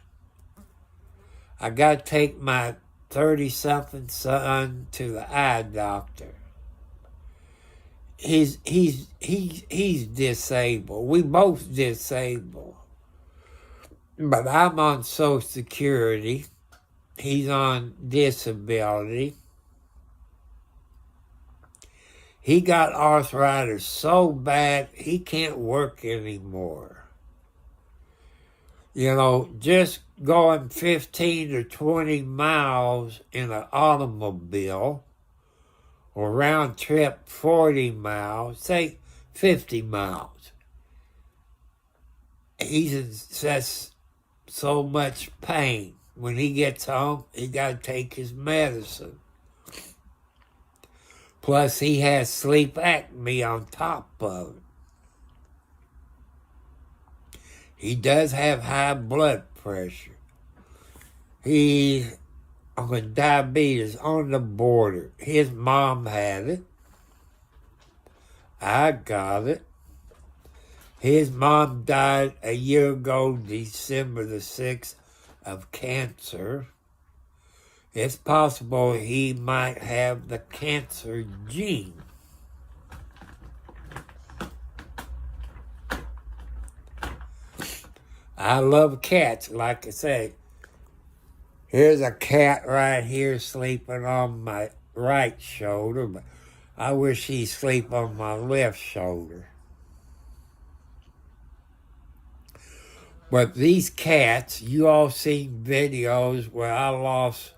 I got to take my 30-something son to the eye doctor. He's disabled. We both disabled. But I'm on Social Security. He's on disability. He got arthritis so bad he can't work anymore. Just going 15 to 20 miles in an automobile or round trip 40 miles, say 50 miles. He's in such so much pain. When he gets home, he got to take his medicine. Plus, he has sleep apnea on top of it. He does have high blood pressure. He's on diabetes on the border. His mom had it. I got it. His mom died a year ago, December the 6th, of cancer. It's possible he might have the cancer gene. I love cats, like I say. Here's a cat right here sleeping on my right shoulder, but I wish he'd sleep on my left shoulder. But these cats, you all seen videos where I lost,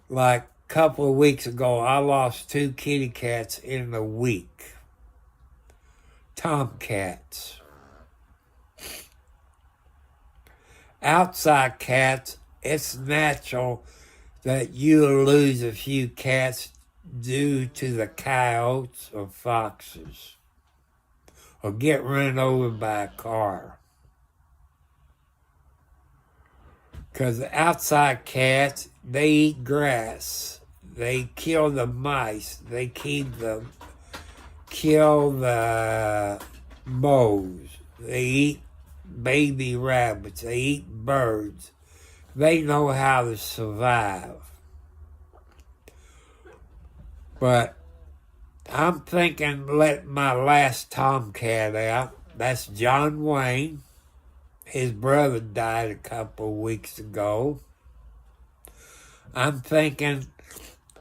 like a couple of weeks ago, I lost 2 kitty cats in a week. Tomcats. Outside cats, it's natural that you'll lose a few cats due to the coyotes or foxes, or get run over by a car. Because the outside cats, they eat grass. They kill the mice. They kill the moles. They eat baby rabbits. They eat birds. They know how to survive. But I'm thinking let my last tomcat out. That's John Wayne. His brother died a couple of weeks ago. I'm thinking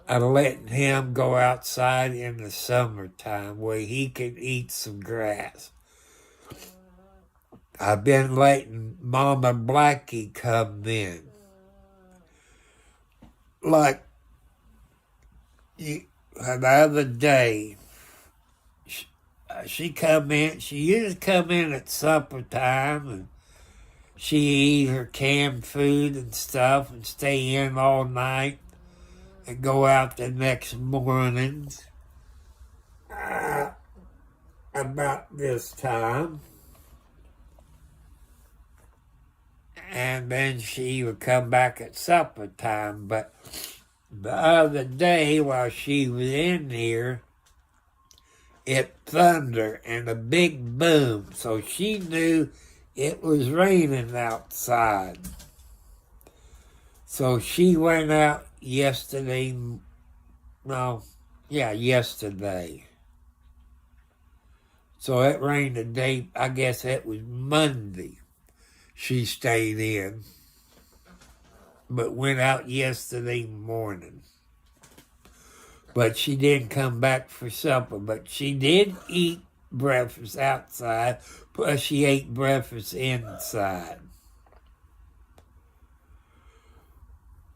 of letting him go outside in the summertime where he can eat some grass. I've been letting Mama Blackie come in. Like the other day, she come in. She used to come in at supper time, and she eat her canned food and stuff and stay in all night and go out the next morning about this time. And then she would come back at supper time. But the other day while she was in here, it thundered and a big boom. So she knew it was raining outside. So she went out yesterday. So it rained the day, I guess it was Monday. She stayed in, but went out yesterday morning. But she didn't come back for supper, but she did eat breakfast outside, plus she ate breakfast inside.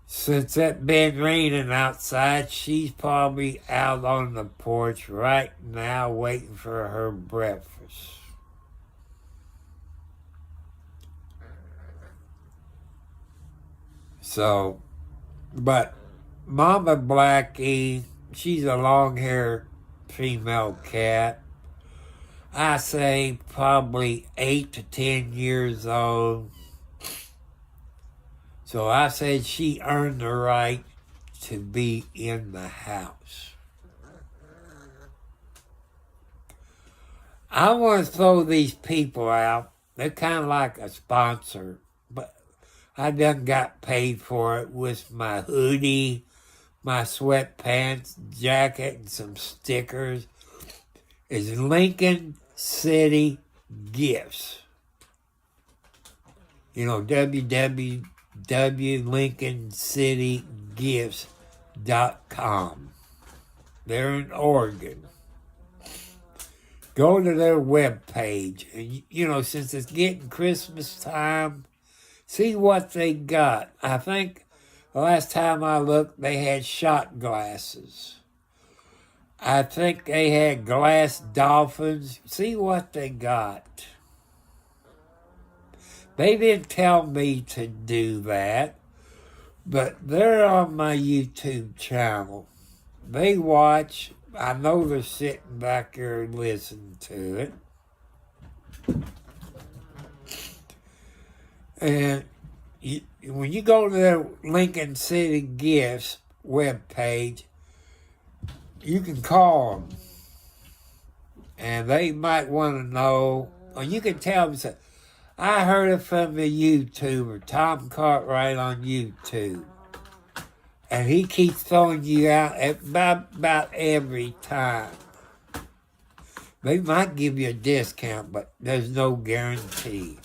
Since it's been raining outside, she's probably out on the porch right now waiting for her breakfast. So, but Mama Blackie, she's a long-haired female cat. I say probably 8 to 10 years old. So I said she earned the right to be in the house. I want to throw these people out. They're kind of like a sponsor, but I done got paid for it with my hoodie, my sweatpants, jacket, and some stickers. It's Lincoln City Gifts. www.lincolncitygifts.com. They're in Oregon. Go to their webpage, and since it's getting Christmas time, see what they got. I think the last time I looked, they had shot glasses. I think they had glass dolphins. See what they got. They didn't tell me to do that, but they're on my YouTube channel. They watch. I know they're sitting back there and listening to it. And when you go to the Lincoln City Gifts webpage, you can call them. And they might want to know, or you can tell them, say, I heard it from the YouTuber, Tom Cartwright on YouTube. And he keeps throwing you out at about every time. They might give you a discount, but there's no guarantee.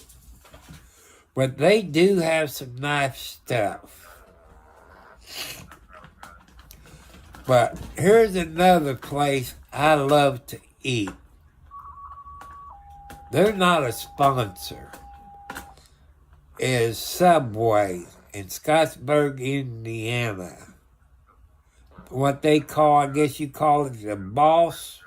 But they do have some nice stuff. But here's another place I love to eat. They're not a sponsor. It's Subway in Scottsburg, Indiana. What they call, I guess you call it the Boss.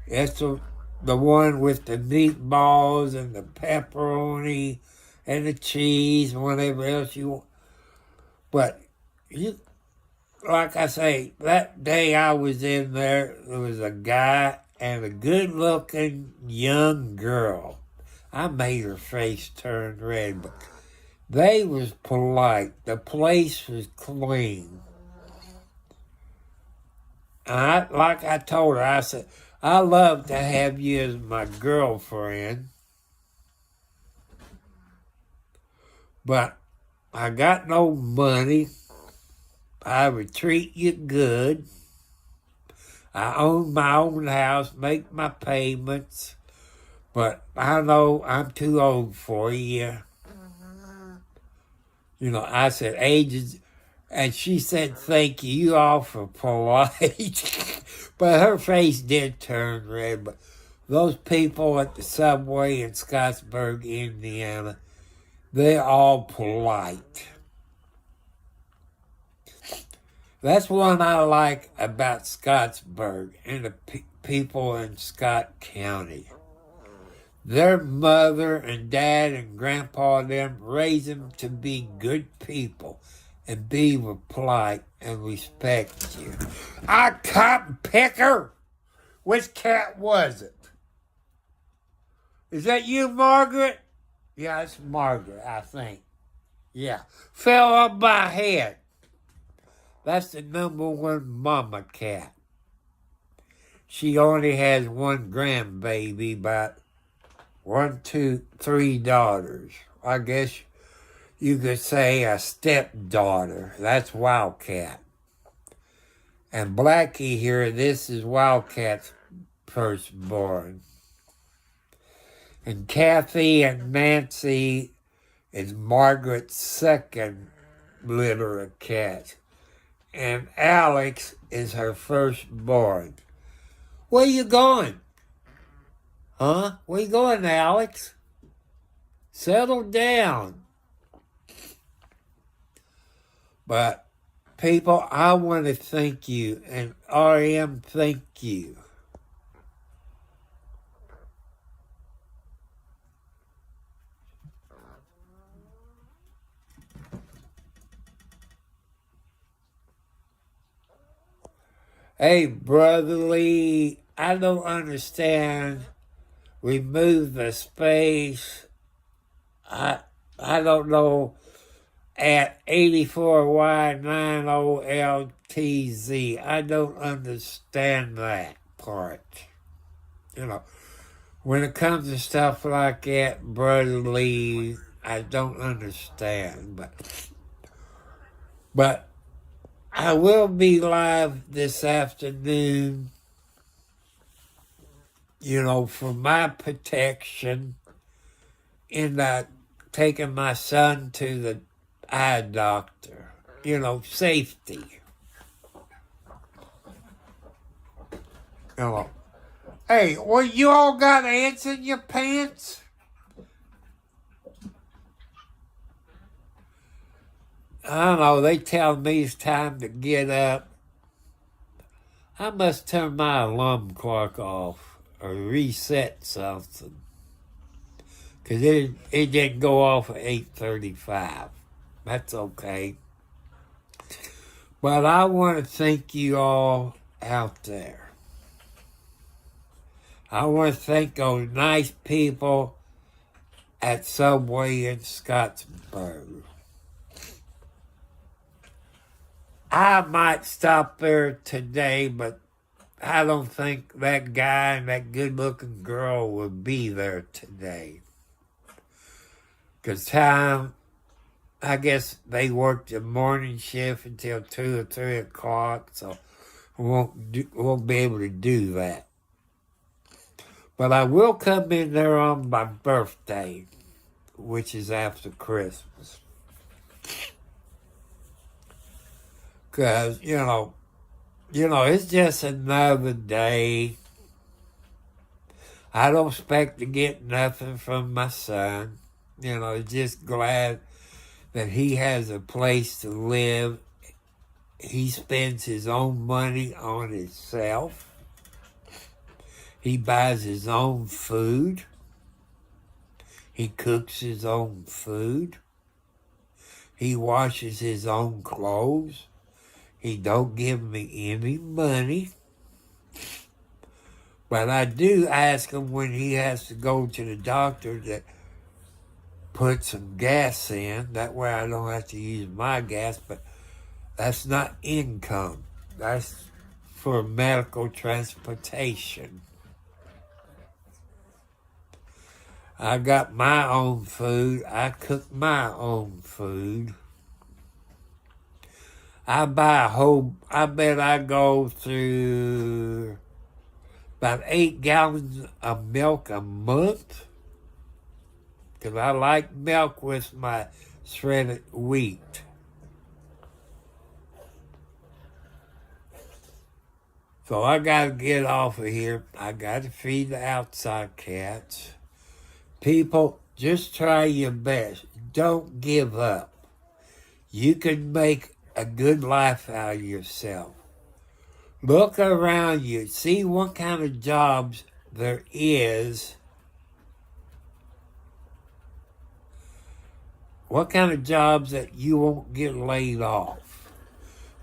It's the one with the meatballs and the pepperoni and the cheese and whatever else you want. But like I say, that day I was in there was a guy and a good-looking young girl. I made her face turn red, but they was polite. The place was clean. And like I told her, I said, I love to have you as my girlfriend, but I got no money. I would treat you good. I own my own house, make my payments, but I know I'm too old for you. I said, ages, and she said, thank you, you awful polite. But her face did turn red, but those people at the subway in Scottsburg, Indiana, they're all polite. That's one I like about Scottsburg and the people in Scott County. Their mother and dad and grandpa and them raised them to be good people and be polite and respect you. I cotton picker! Which cat was it? Is that you, Margaret? Yeah, it's Margaret, I think. Yeah. Fell on my head. That's the #1 mama cat. She only has one grandbaby, about 1, 2, 3 daughters. I guess you could say a stepdaughter. That's Wildcat. And Blackie here, this is Wildcat's firstborn. And Kathy and Nancy is Margaret's second litter of cats. And Alex is her firstborn. Where you going? Huh? Where you going, Alex? Settle down. But, people, I want to thank you, and RM, thank you. Hey, brotherly, I don't understand. Remove the space. I don't know. At 84Y90LTZ. I don't understand that part. You know, when it comes to stuff like that, brotherly, I don't understand. But I will be live this afternoon, you know, for my protection in that taking my son to the eye doctor, you know, safety. You know, hey, well, you all got ants in your pants? I don't know, they tell me it's time to get up. I must turn my alarm clock off or reset something. Because it didn't go off at 8:35. That's okay. But I want to thank you all out there. I want to thank those nice people at Subway in Scottsburg. I might stop there today, but I don't think that guy and that good-looking girl will be there today. Because time, I guess they work the morning shift until 2 or 3 o'clock, so we won't be able to do that. But I will come in there on my birthday, which is after Christmas. Because, you know, it's just another day. I don't expect to get nothing from my son. You know, just glad that he has a place to live. He spends his own money on himself. He buys his own food. He cooks his own food. He washes his own clothes. He don't give me any money. But I do ask him when he has to go to the doctor to put some gas in. That way I don't have to use my gas, but that's not income. That's for medical transportation. I got my own food. I cook my own food. I bet I go through about 8 gallons of milk a month. Because I like milk with my shredded wheat. So I got to get off of here. I got to feed the outside cats. People, just try your best. Don't give up. You can make a good life out of yourself. Look around you. See what kind of jobs there is. What kind of jobs that you won't get laid off?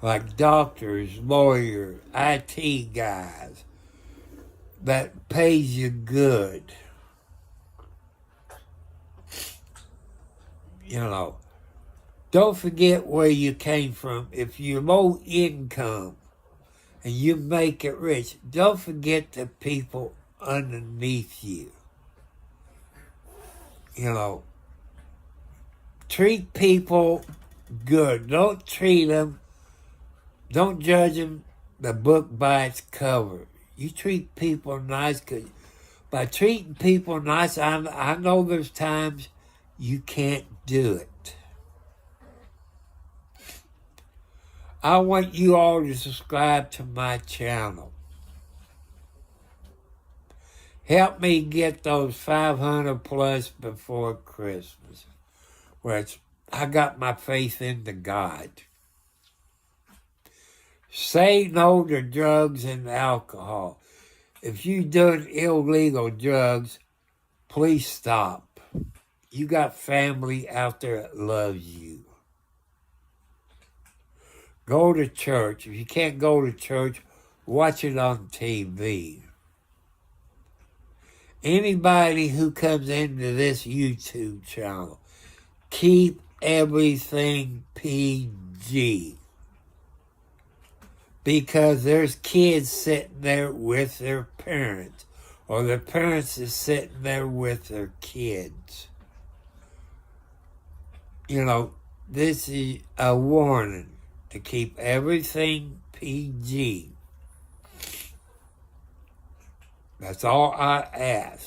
Like doctors, lawyers, IT guys. That pays you good. You know, don't forget where you came from. If you're low income and you make it rich, don't forget the people underneath you. You know, treat people good. Don't treat them, don't judge them the book by its cover. You treat people nice, because by treating people nice, I know there's times you can't do it. I want you all to subscribe to my channel. Help me get those 500 plus before Christmas. Which I got my faith into God. Say no to drugs and alcohol. If you're doing illegal drugs, please stop. You got family out there that loves you. Go to church. If you can't go to church, watch it on TV. Anybody who comes into this YouTube channel, keep everything PG. Because there's kids sitting there with their parents, or their parents is sitting there with their kids. You know, this is a warning to keep everything PG. That's all I ask.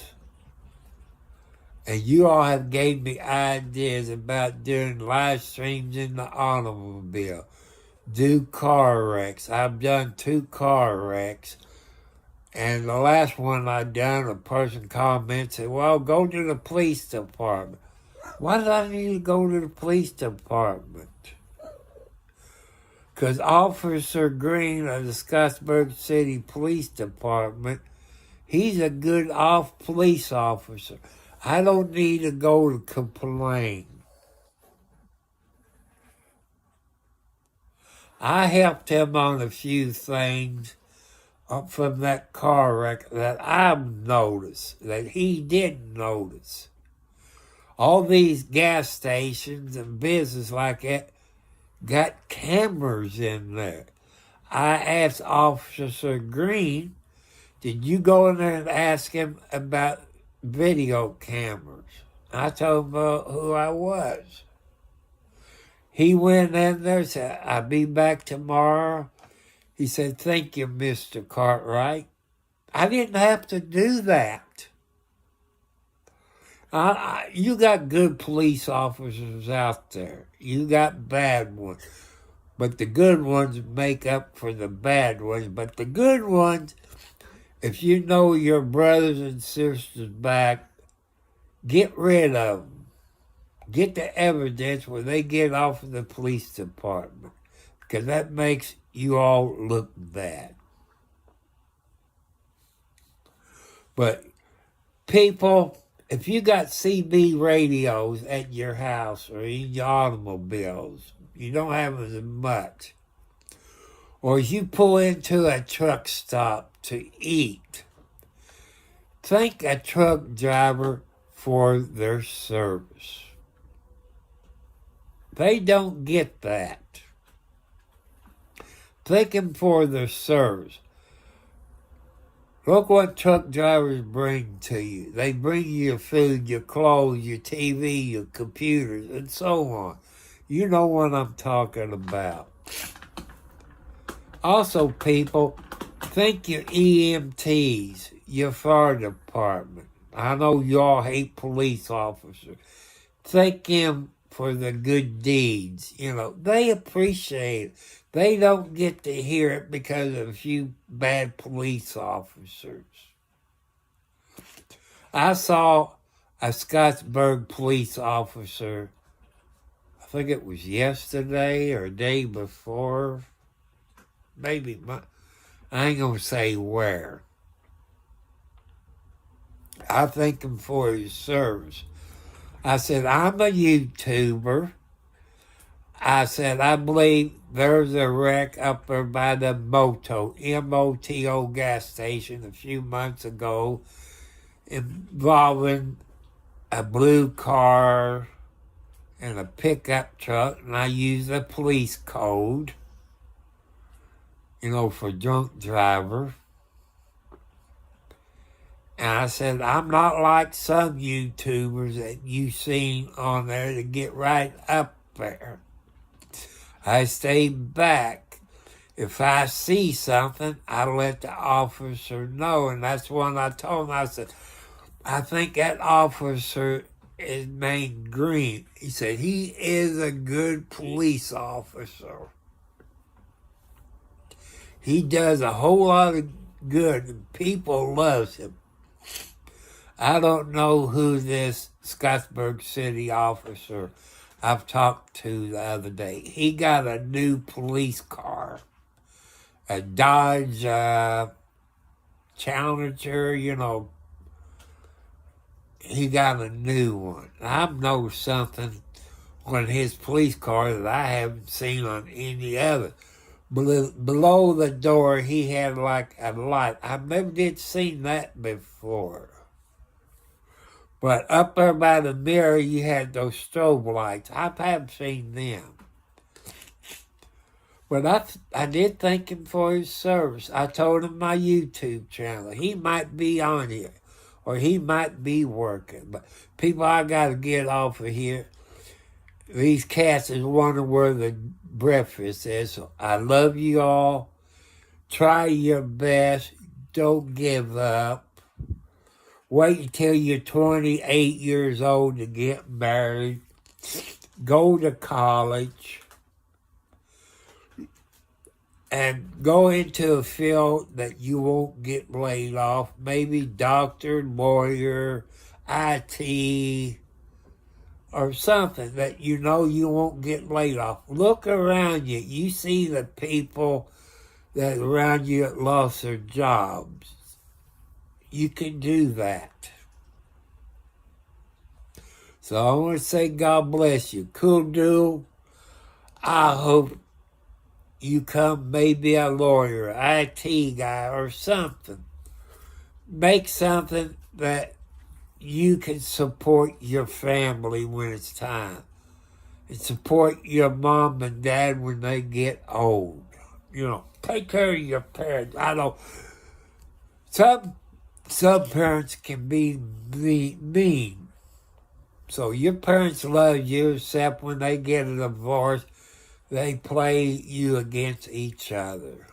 And you all have gave me ideas about doing live streams in the automobile. Do car wrecks. I've done 2 car wrecks. And the last one I done, a person called me and said, well, go to the police department. Why did I need to go to the police department? Because Officer Green of the Scottsburg City Police Department, he's a good police officer. I don't need to go to complain. I helped him on a few things from that car wreck that I've noticed, that he didn't notice. All these gas stations and business like that got cameras in there. I asked Officer Green, did you go in there and ask him about video cameras? I told him who I was. He went in there and said, I'll be back tomorrow. He said, thank you, Mr. Cartwright. I didn't have to do that. You got good police officers out there. You got bad ones. But the good ones make up for the bad ones. But the good ones, if you know your brothers and sisters back, get rid of them. Get the evidence when they get off of the police department. Because that makes you all look bad. But people, if you got CB radios at your house or in your automobiles, you don't have as much. Or if you pull into a truck stop to eat, thank a truck driver for their service. They don't get that. Thank them for their service. Look what truck drivers bring to you. They bring you your food, your clothes, your TV, your computers, and so on. You know what I'm talking about. Also, people, thank your EMTs, your fire department. I know y'all hate police officers. Thank them for the good deeds. You know, they appreciate it. They don't get to hear it because of a few bad police officers. I saw a Scottsburg police officer, I think it was yesterday or day before, maybe, I ain't going to say where. I thank him for his service. I said, I'm a YouTuber. I said, I believe there's a wreck up there by the Moto, M-O-T-O gas station a few months ago involving a blue car and a pickup truck, and I used the police code, for drunk driver. And I said, I'm not like some YouTubers that you've seen on there to get right up there. I stay back. If I see something, I let the officer know. And that's when I told him, I said, I think that officer is named Green. He said, he is a good police officer. He does a whole lot of good, and people love him. I don't know who this Scottsburg City officer I've talked to the other day. He got a new police car, a Dodge Challenger, he got a new one. I know something on his police car that I haven't seen on any other. Below the door, he had like a light. I never did seen that before. But up there by the mirror, you had those strobe lights. I haven't seen them. But I did thank him for his service. I told him my YouTube channel. He might be on here, or he might be working. But people, I got to get off of here. These cats is wondering where the breakfast is. So I love you all. Try your best. Don't give up. Wait until you're 28 years old to get married. Go to college. And go into a field that you won't get laid off. Maybe doctor, lawyer, IT, or something that you know you won't get laid off. Look around you. You see the people that around you that lost their jobs. You can do that. So I want to say God bless you. Cool dude. I hope you come maybe a lawyer, IT guy, or something. Make something that you can support your family when it's time. And support your mom and dad when they get old. Take care of your parents. I know some parents can be mean. So your parents love you, except when they get a divorce, they play you against each other.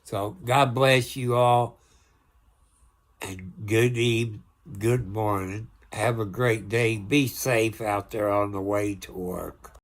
So God bless you all, and good morning. Have a great day. Be safe out there on the way to work.